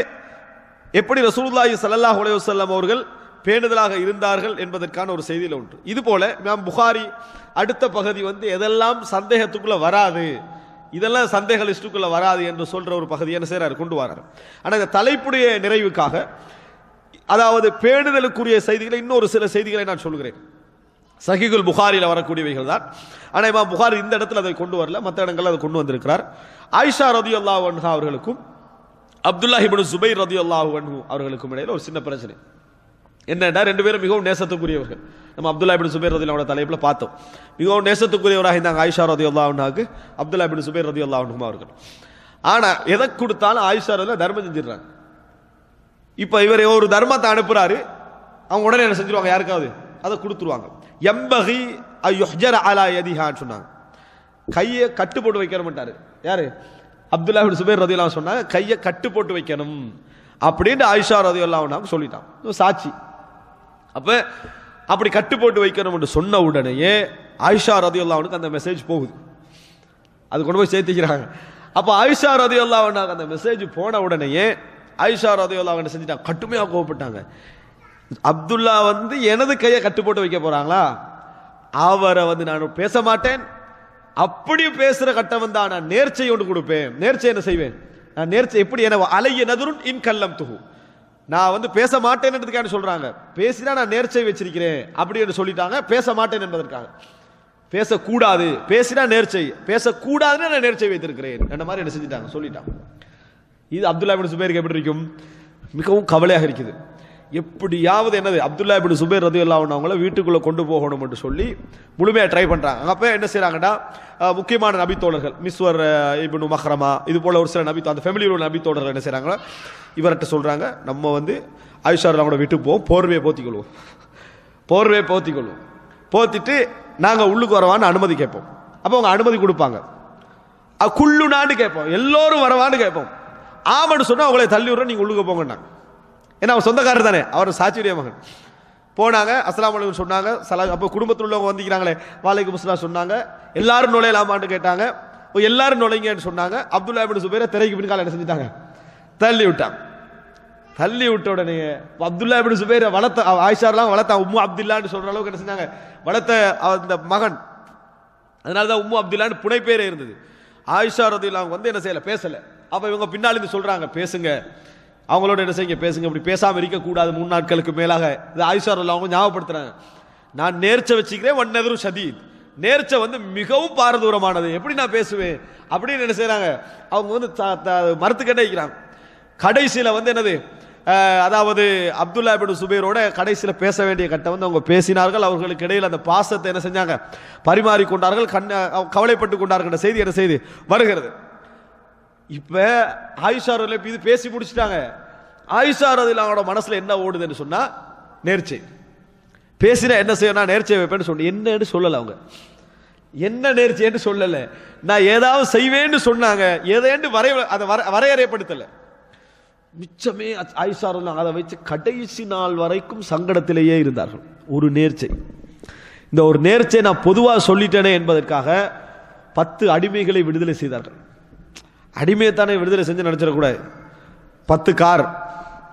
எப்படி ரசூலுல்லாஹி ஸல்லல்லாஹு அலைஹி வஸல்லம் அவர்கள் பேணுதலாக இருந்தார்கள் என்பதற்கான ஒரு செய்தியில் ஒன்று. இது போல இமாம் புகாரி அடுத்த பகுதி எதெல்லாம் சந்தேகத்துக்குள்ள வராது, இதெல்லாம் சந்தேக லிஸ்டுக்குள்ள வராது என்று சொல்ற ஒரு பகுதியை என்ன செய்றாரு கொண்டு வராரு. ஆனால் இந்த தலைப்புடைய நிறைவுக்காக, அதாவது பேணுதலுக்குரிய செய்திகளை இன்னொரு சில செய்திகளை நான் சொல்கிறேன். சஹீஹுல் புகாரியில் வரக்கூடியவைகள் தான். ஆனால் இமாம் புகாரி இந்த இடத்துல அதை கொண்டு வரல, மற்ற இடங்களில் அதை கொண்டு வந்திருக்கிறார். ஆயிஷா ரலியல்லாஹு அன்ஹா அவர்களுக்கும் அப்துல்லாஹ் இப்னு சுபைர் ரலியல்லாஹு அன்ஹு அவர்களுக்கும் இடையில ஒரு சின்ன பிரச்சனை. என்னடா, ரெண்டு பேரும் மிகவும் நேசத்துக்குரியவர்கள். நம்ம அப்துல்லாஹ் இப்னு சுபைர் ரலியல்லாஹு தலைப்புல பார்த்தோம். மிகவும் நேசத்துக்குரியவராக இருந்தாங்க ஆயிஷா ரலியல்லாஹு அன்ஹாக்கு அப்துல்லாஹ் இப்னு சுபைர் ரலியல்லாஹு அன்ஹு அவர்கள். ஆனா எதை கொடுத்தாலும் ஆயிஷா ரலியல்லாஹு தர்மம் செஞ்சிடறாங்க. இப்ப இவர் ஒரு தர்மத்தை அனுப்புறாரு, அவங்க உடனே என்ன செஞ்சிருவாங்க, யாருக்காவது அதை கொடுத்துருவாங்க. எம்பகி அய்யுஹ்ஜர அலா யதிஹான்னு சொன்னாங்க, கையை கட்டு போட்டு வைக்க மாட்டாரு. யாரு? அப்துல்லாஹ் இப்னு சுபைர் ரலியல்லாஹு அன்ஹு சொன்னாங்க, கையை கட்டு போட்டு வைக்கணும் அப்படின்னு ஆயிஷா ரலியல்லாஹு அன்ஹா சொல்லிட்டான், சாட்சி. அப்ப அப்படி கட்டு போட்டு வைக்கணும் என்று சொன்ன உடனேயே ஆயிஷா ரலியல்லாஹு அன்ஹா அந்த மெசேஜ் போகுது, அது கொண்டு போய் சேர்த்துக்கிறாங்க. அப்ப ஆயிஷா ரலியல்லாஹு அன்ஹா அந்த மெசேஜ் போன உடனேயே ஆயிஷா ரலியல்லாஹு அன்ஹா செஞ்சிட்டாங்க, கட்டுமையாக கோவப்பட்டாங்க. அப்துல்லா எனது கையை கட்டு போட்டு வைக்க போறாங்களா, அவரை நான் பேச மாட்டேன், அப்படி பேசுற கட்டம் வந்தா நான் நேர்ச்சை ஒன்று கொடுப்பேன். நேர்ச்சை என்ன செய்வேன், நான் நேர்ச்சை எப்படி என அலைய நதுருன் இன் கல்லம் துஹு, நான் பேச மாட்டேன் சொல்றாங்க, பேசினா நான் நேர்ச்சை வச்சிருக்கிறேன் அப்படின்னு சொல்லிட்டாங்க. பேச மாட்டேன் என்பதற்காக, பேசக்கூடாது, பேசினா நேர்ச்சை, பேசக்கூடாதுன்னு நான் நேர்ச்சை வைத்திருக்கிறேன் என்ற மாதிரி என்ன செஞ்சிட்டாங்க சொல்லிட்டாங்க. இது அப்துல்லாஹ் இப்னு சுபைருக்கு எப்படி இருக்கும், மிகவும் கவலையாக இருக்குது. எப்படியாவது என்னது அப்துல்லாஹ் இப்னு சுபைர் ரலியல்லாஹு அன்ஹு அவங்கள வீட்டுக்குள்ள கொண்டு போகணும் என்று சொல்லி முழுமையாக ட்ரை பண்றாங்க. அப்ப என்ன செய்யறாங்கன்னா, முக்கியமான நபி தோழர்கள் மிஸ்வர் இப்னு மஹ்ரமா இது போல ஒரு சில நபி, அந்த ஃபேமிலியில் உள்ள நபி தோழர்கள் என்ன செய்யறாங்க, இவர்கிட்ட சொல்றாங்க, நம்ம ஆயிஷா ரலியல்லாஹு அன்ஹா வீட்டுக்கு போவோம், போர்வையை போத்திக்கொள்வோம், போத்திட்டு நாங்க உள்ளுக்கு வரவான்னு அனுமதி கேட்போம். அப்போ அவங்க அனுமதி கொடுப்பாங்க. குள்ளு நாடு கேட்போம், எல்லோரும் வரவான்னு கேட்போம். ஆமன்னு சொன்னா அவங்களை தள்ளி விடுற, நீங்க உள்ளுக்கு போங்கன்னாங்க. ஏன்னா அவர் சொந்தக்காரர் தானே, அவர் சாட்சியுடைய மகன். போனாங்க, அஸ்ஸலாமு அலைக்கும் சொன்னாங்க. அப்போ குடும்பத்தில் உள்ளவங்க வந்திக்கிறாங்களே, வாலைக்கும் அஸ்ஸலாம் சொன்னாங்க. எல்லாரும் நுழையலாமான்னு கேட்டாங்க, எல்லாரும் நுழைங்கன்னு சொன்னாங்க. அப்துல்லாஹ் இப்னு சுபைரை திரைக்கு பின்னால் என்ன செஞ்சுட்டாங்க, தள்ளி விட்டாங்க. தள்ளி விட்ட உடனே அப்துல்லாஹ் இப்னு சுபைரை வளர்த்த ஆயிஷாலாம் வளர்த்தா உம்மு அப்துல்லான்னு சொல்ற அளவுக்கு என்ன செஞ்சாங்க, வளர்த்த அந்த மகன். அதனாலதான் உம்மு அப்துல்லான்னு புனை பேரே இருந்தது. ஆயிஷா ரலியல்லாஹு அன்ஹா என்ன செய்யல, பேசல. அப்ப இவங்க பின்னால இருந்து சொல்றாங்க, பேசுங்க, அவங்களோட என்ன செய்யுங்க, பேசுங்க, இப்படி பேசாம இருக்க கூடாது 3 நாட்களுக்கு மேலாக. இது ஆயிஷா ரலியல்லாஹு அன்ஹா ஞாபகப்படுத்துறாங்க. நான் நேர்ச்சை வச்சுக்கிறேன், வன்னெதிரு ஷதீத், நேர்ச்சை வந்து மிகவும் பாரதூரமானது, எப்படி நான் பேசுவேன் அப்படின்னு என்ன செய்யறாங்க, அவங்க வந்து மறுத்துக்கிட்டே இருக்கிறாங்க. கடைசியில் வந்து என்னது, அதாவது அப்துல்லா இப்னு சுபைரோட கடைசியில் பேச வேண்டிய கட்டம் வந்து அவங்க பேசினார்கள். அவர்களுக்கு இடையில் அந்த பாசத்தை என்ன செஞ்சாங்க, பரிமாறி கொண்டார்கள், கவலைப்பட்டு கொண்டார்கள். செய்தி என்ன செய்தி வருகிறது. இப்ப ஆயிஷா ரலியல்லாஹு இது பேசி முடிச்சிட்டாங்க. ஆயிஷா ரலியல்லாஹு அவங்களோட மனசுல என்ன ஓடுதுன்னு சொன்னா, நேர்ச்சை பேசினா என்ன செய்யணும், நேர்ச்சை வைப்பேன்னு சொன்ன, என்னன்னு சொல்லல அவங்க, என்ன நேர்ச்சைன்னு சொல்லல, நான் ஏதாவது செய்வேன்னு சொன்னாங்க, எதேன்னு அதை வரையறைப்படுத்தல. மிச்சமே ஆயிஷா ரலியல்லாஹு அதை வச்சு கடைசி நாள் வரைக்கும் சங்கடத்திலேயே இருந்தார்கள். ஒரு நேர்ச்சை, இந்த ஒரு நேர்ச்சை நான் பொதுவாக சொல்லிட்டேனே என்பதற்காக 10 அடிமைகளை விடுதலை செய்தார்கள். அடிமையைத்தானே விடுதலை செஞ்சு நினைச்சிடக்கூடாது. 10 கார்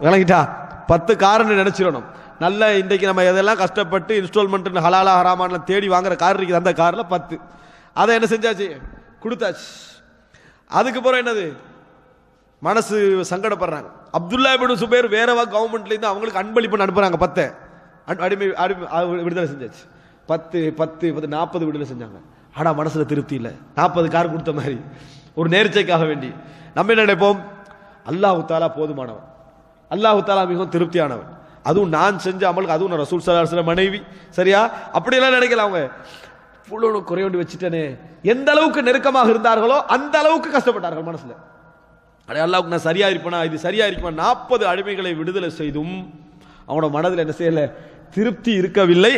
விளங்கிட்டா, 10 கார்னு நினைச்சிடணும். நல்ல இன்றைக்கு நம்ம எதெல்லாம் கஷ்டப்பட்டு இன்ஸ்டால்மெண்ட் ஹலாலா ஹராமான்லாம் தேடி வாங்குற கார் இருக்குது, அந்த காரில் 10 அதை என்ன செஞ்சாச்சு, கொடுத்தாச்சு. அதுக்கு பிறகு என்னது, மனசு சங்கடப்படுறாங்க. அப்துல்லா இப்னு சுபைர் வேறவா கவர்மெண்ட்லேருந்து அவங்களுக்கு அன்பளிப்பு அனுப்புறாங்க. 10 அடிமை விடுதலை செஞ்சாச்சு. 10 40 விடுதலை செஞ்சாங்க. ஆனா மனசுல திருப்தி இல்லை. 40 கார் கொடுத்த மாதிரி ஒரு நேர்ச்சைக்காக வேண்டி நம்ம என்ன நினைப்போம், அல்லாஹு தாலா போதுமானவன், அல்லாஹு தாலா மிகவும் திருப்தியானவன், அதுவும் நான் செஞ்ச அமலுக்கு, அதுவும் நான் ரசூல் ஸல்லல்லாஹு அலைஹி வஸல்லம் மனைவி, சரியா, அப்படியெல்லாம் நினைக்கல. அவங்க இவ்வளவு குறையோண்டு வச்சுட்டேனே, எந்த அளவுக்கு நெருக்கமாக இருந்தார்களோ அந்த அளவுக்கு கஷ்டப்பட்டார்கள் மனசுல. அடே அல்லாஹ்வுக்கு நான் சரியா இருப்பேனா, இது சரியா இருக்குமா. 40 அடிமைகளை விடுதலை செய்தும் அவனோட மனதில் என்ன செய்யல, திருப்தி இருக்கவில்லை.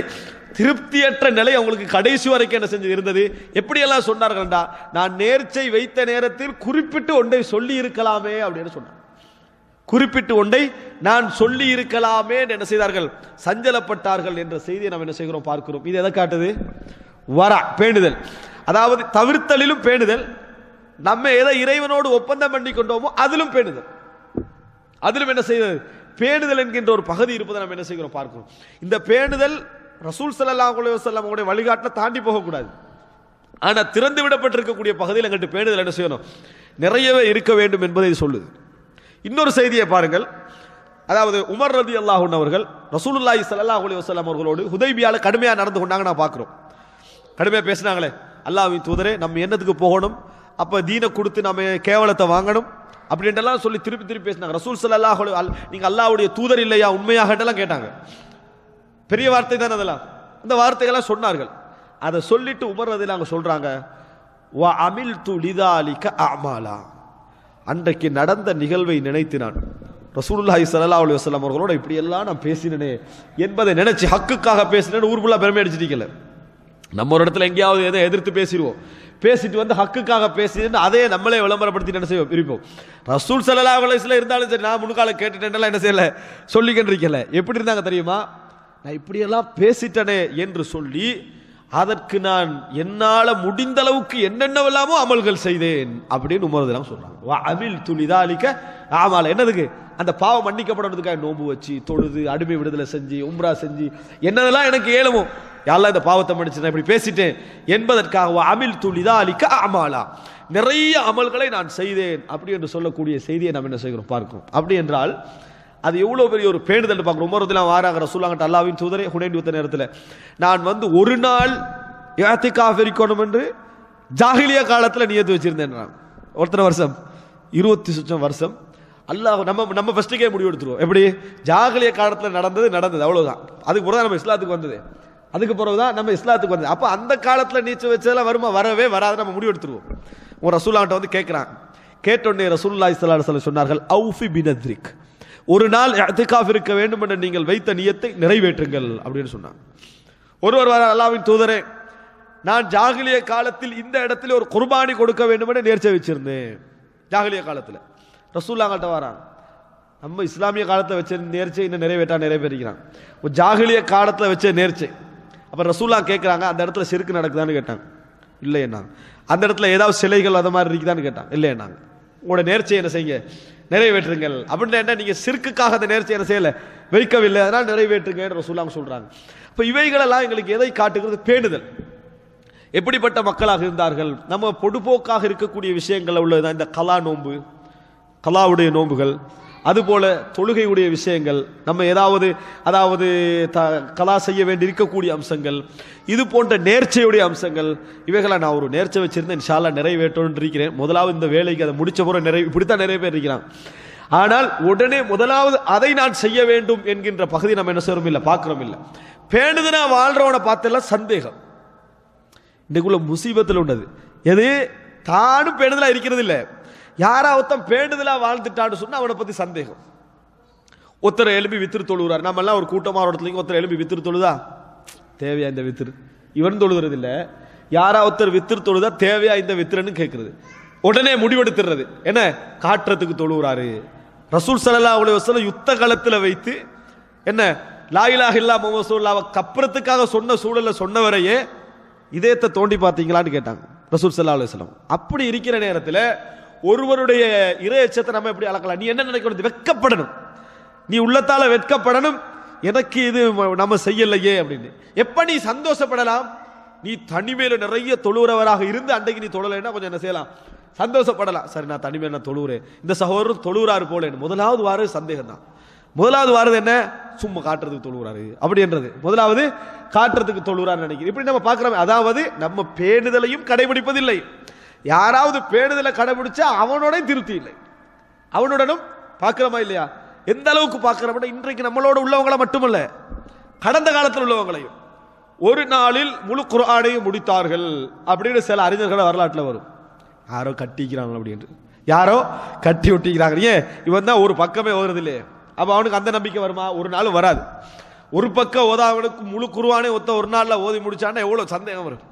திருப்தியற்ற நிலை அவங்களுக்கு கடைசி வரைக்கும் என்ன செஞ்சு இருந்தது. எப்படியெல்லாம் சொன்னார்கள்டா, நான் நேர்ச்சை வைத்த நேரத்தில் குறிப்பிட்டு ஒன்றை சொல்லி இருக்கலாமே அப்படின்னு சொன்னார். குறிப்பிட்டு ஒன்றை நான் சொல்லி இருக்கலாமே என்ன செய்தார்கள், சஞ்சலப்பட்டார்கள் என்ற செய்தியை நாம் என்ன செய்கிறோம், பார்க்கிறோம். இது எதை காட்டுது, வரா, பேணுதல், அதாவது தவிர்த்தலிலும் பேணுதல். நம்ம எதை இறைவனோடு ஒப்பந்தம் பண்ணி கொண்டோமோ அதிலும் பேணுதல், அதிலும் என்ன செய்வது, பேணுதல் என்கின்ற ஒரு பகுதி இருப்பதை நம்ம என்ன செய்கிறோம், பார்க்கிறோம். இந்த பேணுதல் ரசூல் ஸல்லல்லாஹு அலைஹி வஸல்லம் உடைய வழிகாட்டில் தாண்டி போகக்கூடாது. ஆனா திறந்து விடப்பட்டிருக்கக்கூடிய பகுதியில் எங்கிட்ட பேணுதல் என்ன செய்யணும், நிறையவே இருக்க வேண்டும் என்பதை சொல்லுது. இன்னொரு செய்தியை பாருங்கள். அதாவது உமர் ரலியல்லாஹு அன்ஹு அவர்கள் ரசூலுல்லாஹி ஸல்லல்லாஹு அலைஹி வஸல்லம் அவர்களோடு ஹுதைபியால கடுமையா நடந்து கொண்டாங்க. நான் பார்க்கிறோம், கடுமையா பேசினாங்களே, அல்லாஹ்வின் தூதரே நம்ம என்னத்துக்கு போகணும், அப்ப தீனை கொடுத்து நம்ம கேவலத்தை வாங்கணும் அப்படின்ட்டுலாம் சொல்லி திருப்பி திருப்பி பேசினாங்க. ரசூல் ஸல்லல்லாஹு அலைஹி வஸல்லம் நீங்க அல்லாஹ்வுடைய தூதர் இல்லையா உண்மையாகலாம் கேட்டாங்க. பெரிய வார்த்தை தான் அதெல்லாம், அந்த வார்த்தைகள்லாம் சொன்னார்கள். அதை சொல்லிட்டு உமர் ரலியல்லாஹு அன்ஹு சொல்றாங்க, வ அமில்து லிதாலிக அமாலா, அன்றைக்கு நடந்த நிகழ்வை நினைத்து நான் ரசூலுல்லாஹி ஸல்லல்லாஹு அலைஹி வஸல்லம் அவர்களோட இப்படி எல்லாம் நான் பேசினேனே என்பதை நினைச்சு ஹக்குக்காக பேசினேன்னு ஊர் ஃபுல்லா பெருமை அடிச்சிட்டீங்கல்ல. நம்ம ஒரு இடத்துல எங்கேயாவது எதை எதிர்த்து பேசிடுவோம், பேசிட்டு வந்து ஹக்குக்காக பேசினு அதே நம்மளே விளம்பரப்படுத்தி என்ன செய்வோம், இருப்போம். ரசூல் ஸல்லல்லாஹு அலைஹி வஸல்லம் இருந்தாலும் சரி, நான் முன்கால கேட்டுட்டேன்லாம் என்ன செய்யல, சொல்லிக்கிட்டு இருக்கல. எப்படி இருந்தாங்க தெரியுமா, நான் இப்படியெல்லாம் பேசிட்டனே என்று சொல்லி அதற்கு நான் என்னால முடிந்த அளவுக்கு என்னென்னவெல்லாமோ அமல்கள் செய்தேன் அப்படின்னு உமர் ரலியல்லாஹு அன்ஹு சொல்றாங்க. வ அமில்து லிதாலிக அமால, என்னதுக்கு, அந்த பாவம் மன்னிக்கப்படுறதுக்காக நோன்பு வச்சு தொழுது அடிமை விடுதலை செஞ்சு உம்ரா செஞ்சு என்னதெல்லாம் எனக்கு ஏழுமோ யாரெல்லாம் இந்த பாவத்தை மன்னிச்சு நான் இப்படி பேசிட்டேன் என்பதற்காக வ அமில்து லிதாலிக அமாலா, நிறைய அமல்களை நான் செய்தேன் அப்படி என்று சொல்லக்கூடிய செய்தியை நாம் என்ன செய்கிறோம், பார்க்கிறோம். அப்படி என்றால் அது எவ்வளவு பெரிய ஒரு பேணுதல் பார்க்கிறோம். உமர் ரலியல்லாஹு அன்ஹு வாராங்க, ரசூலுல்லாஹி அல்லாஹ்வின் தூதரே ஹுனைன் யுத்த நேரத்தில் நான் வந்து ஒரு நாள் இஅ்திகாஃப் இருக்கணும் என்று ஜாஹிலியா காலத்தில் நியத்து வச்சிருந்தேன். ஒருத்தனை வருஷம் 20 வருஷம் அல்லாஹ் நம்ம ஃபர்ஸ்ட்டுக்கே முடிவு எடுத்துருவோம். எப்படி, ஜாஹிலியா காலத்தில் நடந்தது அவ்வளவுதான். அதுக்கு பிறகு நம்ம இஸ்லாத்துக்கு வந்தது, அதுக்கு பிறகுதான் நம்ம இஸ்லாத்துக்கு வந்தது. அப்போ அந்த காலத்தில் நீச்சல் வச்சதெல்லாம் வருமா, வரவே வராது, நம்ம முடிவு எடுத்துருவோம். ஒரு ரசூலுல்லாஹ்ட்ட வந்து கேட்குறான். கேட்டோடனே ரசூலுல்லாஹி ஸல்லல்லாஹு அலைஹி வஸல்லம் சொன்னார்கள், அவ்ஃபி பினத்ரிக், ஒரு நாள் இஅ்திகாஃப் இருக்க வேண்டும் என்ற நீங்கள் வைத்த நியத்தை நிறைவேற்றுங்கள் அப்படின்னு சொன்னாங்க. ஒருவர் அல்லாஹ்வின் தூதரே, நான் ஜாஹிலிய காலத்தில் இந்த இடத்துல ஒரு குர்பானி கொடுக்க வேண்டும் என்று நேர்ச்சை வச்சிருந்தேன். ஜாஹிலிய காலத்தில் ரசூலுல்லாஹ்ட்ட வரான், நம்ம இஸ்லாமிய காலத்தில் வச்ச நேர்ச்சை இன்னும் நிறைவேற்றிக்கிறான், ஒரு ஜாஹிலிய காலத்தில் வச்ச நேர்ச்சை. அப்போ ரசூலுல்லாஹ் கேட்குறாங்க, அந்த இடத்துல ஷிர்க் நடக்குதான்னு கேட்டாங்க. இல்லை என்னாங்க. அந்த இடத்துல ஏதாவது சிலைகள் அது மாதிரி இருக்குதான்னு கேட்டாங்க. இல்லை என்னாங்க. உங்களோட நேர்ச்சை என்ன செய்யுங்க, நிறைவேற்றுங்கள். அப்படின்னு என்ன, நீங்க ஷிர்க்குக்காக அந்த நேர்ச்சை என்ன செய்யல, வைக்கவில்லை, அதனால் நிறைவேற்றுங்க ரசூலுல்லாஹ் சொல்றாங்க. இப்போ இவைகளெல்லாம் எங்களுக்கு எதை காட்டுகிறது, பேணுதல். எப்படிப்பட்ட மக்களாக இருந்தார்கள். நம்ம பொடுபோக்காக இருக்கக்கூடிய விஷயங்கள் உள்ளதுதான் இந்த கலா நோன்பு, கலாவுடைய நோன்புகள், அதுபோல தொழுகையுடைய விஷயங்கள், நம்ம ஏதாவது கலா செய்ய வேண்டி இருக்கக்கூடிய அம்சங்கள், இது போன்ற நேர்ச்சையுடைய அம்சங்கள், இவைகளை நான் ஒரு நேர்ச்சை வச்சிருந்தேன், இன்ஷா அல்லாஹ் நிறைவேற்றணும்னு இருக்கிறேன். முதலாவது இந்த வேலைக்கு அதை முடிச்ச பிறகு இப்படித்தான் நிறைய பேர் இருக்கிறான். ஆனால் உடனே முதலாவது அதை நான் செய்ய வேண்டும் என்கின்ற பகுதி நம்ம என்ன செய்யறோம் இல்லை, பார்க்கிறோம் இல்லை. பேணுதுனா வாழ்றவனை பார்த்தெல்லாம் சந்தேகம். இன்றைக்குள்ள முசீபத்தில் உள்ளது எது, தானும் பேணுதலா இருக்கிறது இல்லை, யாரா ஒருத்தன் பேணுதலா வாழ்ந்துட்டான்னு சொன்னா அவனை பத்தி சந்தேகம். ஒருத்தரை எழுப்பி வித்திரு தொழுகிறார், நம்ம எல்லாம் ஒரு கூட்டமாக இடத்துல ஒருத்தர் எழுப்பி வித்திரு தொழுதா, தேவையா இந்த வித்திரு, இவன் தொழுகிறது இல்லை, யாரா ஒருத்தர் வித்திரு தொழுதா தேவையா இந்த வித்திரன்னு கேட்கறது, உடனே முடிவெடுத்துறது என்ன, காட்டுறதுக்கு தொழுகிறாரு. ரசூல் ஸல்லல்லாஹு அலைஹி வஸல்லம் யுத்த காலத்தில் வைத்து என்ன லா இலாஹ இல்லல்லாஹ் முஹம்மது ரசூலுல்லாஹ் கப்புறத்துக்காக சொன்ன சூழல்ல சொன்னவரையே இதயத்தை தோண்டி பார்த்தீங்களான்னு கேட்டாங்க ரசூல் ஸல்லல்லாஹு அலைஹி வஸல்லம். அப்படி இருக்கிற நேரத்தில் ஒருவருடைய இறை எச்சத்தை நம்ம எப்படி அளக்கலாம்? நீ என்ன நினைக்கணும்? வெட்கப்படணும், நீ உள்ளத்தால வெட்கப்படணும், எனக்கு இது நம்ம செய்யலையே அப்படின்னு. எப்ப நீ சந்தோஷப்படலாம்? நீ தனிமையில நிறைய தொழுகிறவராக இருந்து அன்றைக்கு நீ தொழலைன்னா கொஞ்சம் என்ன செய்யலாம், சந்தோஷப்படலாம். சரி, நான் தனிமையில நான் தொழுகிறேன், இந்த சகோதரர் தொழுகிறாரு போல. முதலாவது வாரது சந்தேகம் தான். முதலாவது வாரது என்ன, சும்மா காட்டுறதுக்கு தொழுகிறாரு அப்படின்றது முதலாவது, காட்டுறதுக்கு தொழுகிறான்னு நினைக்கிறேன். இப்படி நம்ம பார்க்கிறோம். அதாவது நம்ம பேணுதலையும் கடைபிடிப்பதில்லை. யாராவது பேணுதலை கடைபிடிச்சா அவனோட திருப்தி இல்லை, அவனுடனும் பார்க்கிறோமா இல்லையா? எந்த அளவுக்கு பார்க்கிறோம், இன்றைக்கு நம்மளோட உள்ளவங்களை மட்டுமல்ல, கடந்த காலத்தில் உள்ளவங்களையும். ஒரு நாளில் முழு குர்ஆனையும் முடித்தார்கள் அப்படின்னு சில அறிஞர்கள் வரலாற்றில் வரும். யாரோ கட்டிக்கிறாங்க அப்படின்ட்டு, யாரோ கட்டி ஒட்டிக்கிறாங்க. ஏன் இவன் தான் ஒரு பக்கமே ஓதுறது இல்லையே, அப்ப அவனுக்கு அந்த நம்பிக்கை வருமா? ஒரு நாள் வராது. ஒரு பக்கம் ஓதாவனுக்கு முழு குர்ஆனை ஒத்த ஒரு நாள்ல ஓதி முடிச்சான்னா எவ்வளவு சந்தேகம் வரும்.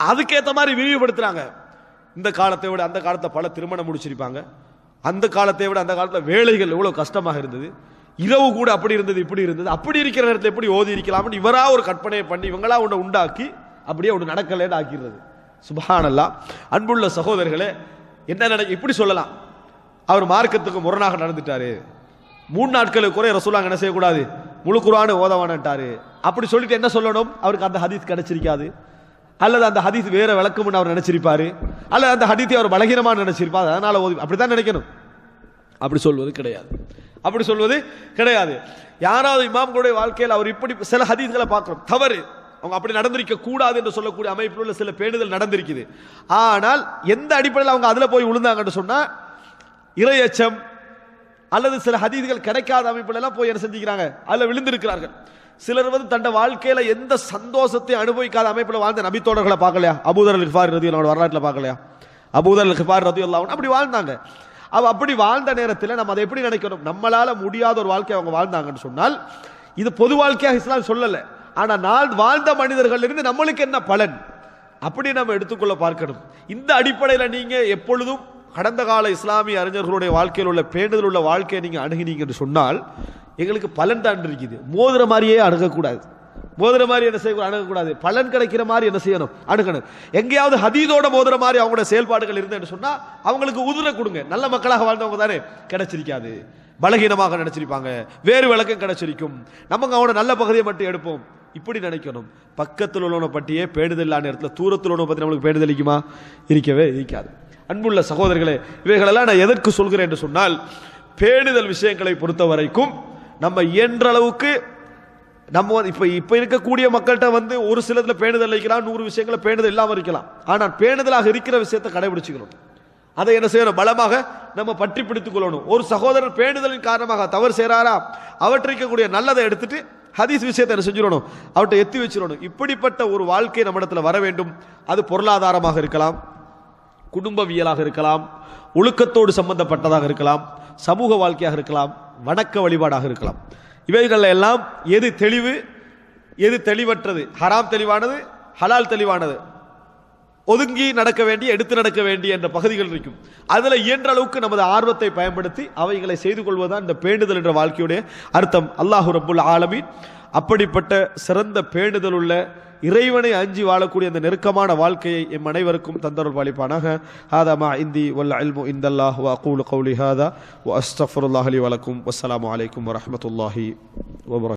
அதுக்கேற்ற மாதிரி விரிவுபடுத்துறாங்க. இந்த காலத்தை விட அந்த காலத்தை பல திருமணம் முடிச்சிருப்பாங்க, அந்த காலத்தை விட அந்த காலத்தில் வேலைகள் எவ்வளவு கஷ்டமாக இருந்தது, இரவு கூட அப்படி இருந்தது இப்படி இருந்தது, அப்படி இருக்கிற நேரத்தில் எப்படி ஓதி இருக்கலாம்னு இவரா ஒரு கற்பனையை பண்ணி இவங்களா ஒன்று உண்டாக்கி அப்படியே ஒன்று நடக்கலேன்னு ஆக்கிறது. சுப்ஹானல்லாஹ். அன்புள்ள சகோதரர்களே, என்ன இப்படி சொல்லலாம், அவர் மார்க்கத்துக்கு முரணாக நடந்துட்டாரு, 3 நாட்களுக்கு குறை ரசூலுல்லாஹ் என்ன செய்யக்கூடாது, முழு குர்ஆனை ஓதவானட்டாரு அப்படி சொல்லிட்டு என்ன சொல்லணும்? அவருக்கு அந்த ஹதீஸ் கிடைச்சிருக்காது, அல்லது அந்த ஹதீஸ் வேற விளக்கம்னு அவர் நினைச்சிருப்பாரு, அல்லது அந்த ஹதீஸை அவர் பலகீனமா நினைச்சிருப்பாரு, அதனால ஓதி அப்படித்தான் நினைக்கணும். அப்படி சொல்வது கிடையாது, அப்படி சொல்வது கிடையாது. யாராவது இமாம்களுடைய வாழ்க்கையில் அவர் இப்படி சில ஹதீஸ்களை பார்க்கிறோம், தவறு, அவங்க அப்படி நடந்திருக்க கூடாது என்று சொல்லக்கூடிய அமைப்பில் உள்ள சில பேணுதல் நடந்திருக்குது. ஆனால் எந்த அடிப்படையில் அவங்க அதுல போய் விழுந்தாங்கன்னு சொன்னா, இறையச்சம் அல்லது சில ஹதீஸ்கள் கிடைக்காத அமைப்புல எல்லாம் போய் என்ன செஞ்சுக்கிறாங்க, அதுல விழுந்திருக்கிறார்கள். சிலர் தன்னுடைய வாழ்க்கையில எந்த சந்தோஷத்தை அனுபவிக்காத அமைப்புல வாழ்ந்த நபித்தோழர்களை பார்க்கலையா? அபூதர் அல் கிஃபாரி ரலியல்லாஹு வரலாற்றில் பார்க்கலையா? அபூதர் அல் கிஃபாரி ரலியல்லாஹு அப்படி வாழ்ந்தாங்க. அப்படி வாழ்ந்த நேரத்தில் நம்ம அதை எப்படி நினைக்கணும்? நம்மளால முடியாத ஒரு வாழ்க்கை அவங்க வாழ்ந்தாங்கன்னு சொன்னால், இது பொது வாழ்க்கையாக இஸ்லாம் சொல்லல, ஆனா நான் வாழ்ந்த மனிதர்கள் இருந்து நம்மளுக்கு என்ன பலன் அப்படி நம்ம எடுத்துக்கொள்ள பார்க்கணும். இந்த அடிப்படையில் நீங்க எப்பொழுதும் கடந்த கால இஸ்லாமிய அறிஞர்களுடைய வாழ்க்கையில் உள்ள பேணுதல் உள்ள வாழ்க்கையை நீங்க அணுகினீங்க என்று சொன்னால் எங்களுக்கு பலன் தான் இருக்குது. மோதிர மாதிரியே அணுகக்கூடாது, மோதிர மாதிரி என்ன செய்ய அணுகக்கூடாது, பலன் கிடைக்கிற மாதிரி என்ன செய்யணும், அணுகணும். எங்கேயாவது ஹதீதோட மோதிர மாதிரி அவங்களோட செயல்பாடுகள் இருந்து சொன்னா அவங்களுக்கு உதிர கொடுங்க. நல்ல மக்களாக வாழ்ந்தவங்க தானே கிடைச்சிருக்காது, பலகீனமாக நினைச்சிருப்பாங்க, வேறு விளக்கம் கிடைச்சிருக்கும், நமக்கு அவனோட நல்ல பகுதியை மட்டும் எடுப்போம், இப்படி நினைக்கணும். பக்கத்தில் உள்ளவனை பற்றியே பேணுதல் இல்லாத நேரத்தில் தூரத்தில் உள்ளவனை பற்றி நம்மளுக்கு பேணுதல் இருக்குமா? இருக்கவே இருக்காது. அன்புள்ள சகோதரர்களே, இவைகளெல்லாம் நான் எதற்கு சொல்கிறேன் என்று சொன்னால், பேணுதல் விஷயங்களை பொறுத்த வரைக்கும் நம்ம இயன்ற அளவுக்கு நம்ம இப்ப இருக்கக்கூடிய மக்கள்கிட்ட ஒரு சிலதுல பேணுதல் இருக்கலாம், 100 விஷயங்களை பேணுதல் இல்லாமல் இருக்கலாம். ஆனால் பேணுதலாக இருக்கிற விஷயத்தை கடைபிடிச்சுக்கணும். அதை என்ன செய்யணும், பலமாக நம்ம பற்றி பிடித்துக் கொள்ளணும். ஒரு சகோதரர் பேணுதலின் காரணமாக தவறு செய்யறாரா, அவற்றை இருக்கக்கூடிய நல்லதை எடுத்துட்டு ஹதீஸ் விஷயத்தை என்ன செஞ்சிடணும், அவற்றை எத்தி வச்சிடணும். இப்படிப்பட்ட ஒரு வாழ்க்கை நம்மிடத்தில் வர வேண்டும். அது பொருளாதாரமாக இருக்கலாம், குடும்பவியலாக இருக்கலாம், ஒழுக்கத்தோடு சம்பந்தப்பட்டதாக இருக்கலாம், சமூக வாழ்க்கையாக இருக்கலாம், வணக்க வழிபாடாக இருக்கலாம். இவைகள் எல்லாம் எது தெளிவு, எது தெளிவற்றது, ஹராம் தெளிவானது, ஹலால் தெளிவானது, ஒதுங்கி நடக்க வேண்டிய, எடுத்து நடக்க வேண்டிய என்ற பகுதிகள் இருக்கும். அதுல இயன்ற அளவுக்கு நமது ஆர்வத்தை பயன்படுத்தி அவைகளை செய்து கொள்வதுதான் இந்த பேணுதல் என்ற வாழ்க்கையுடைய அர்த்தம். அல்லாஹு ரப்புல் ஆலமீன் அப்படிப்பட்ட சிறந்த பேணுதல் உள்ள இறைவனை அஞ்சி வாழக்கூடிய அந்த நெருக்கமான வாழ்க்கையை எம் அனைவருக்கும் தந்தருள் பாலிப்பானாக. ஹாதா மா இந்தி வல் இல்மு இந்தல்லாஹ் வ அகூலு கௌலி ஹாதா வ அஸ்தக்ஃபிருல்லாஹ் லி வ லக்கும். வஸ்ஸலாமு அலைக்கும் வ ரஹ்மத்துல்லாஹி வ பரகாத்துஹு.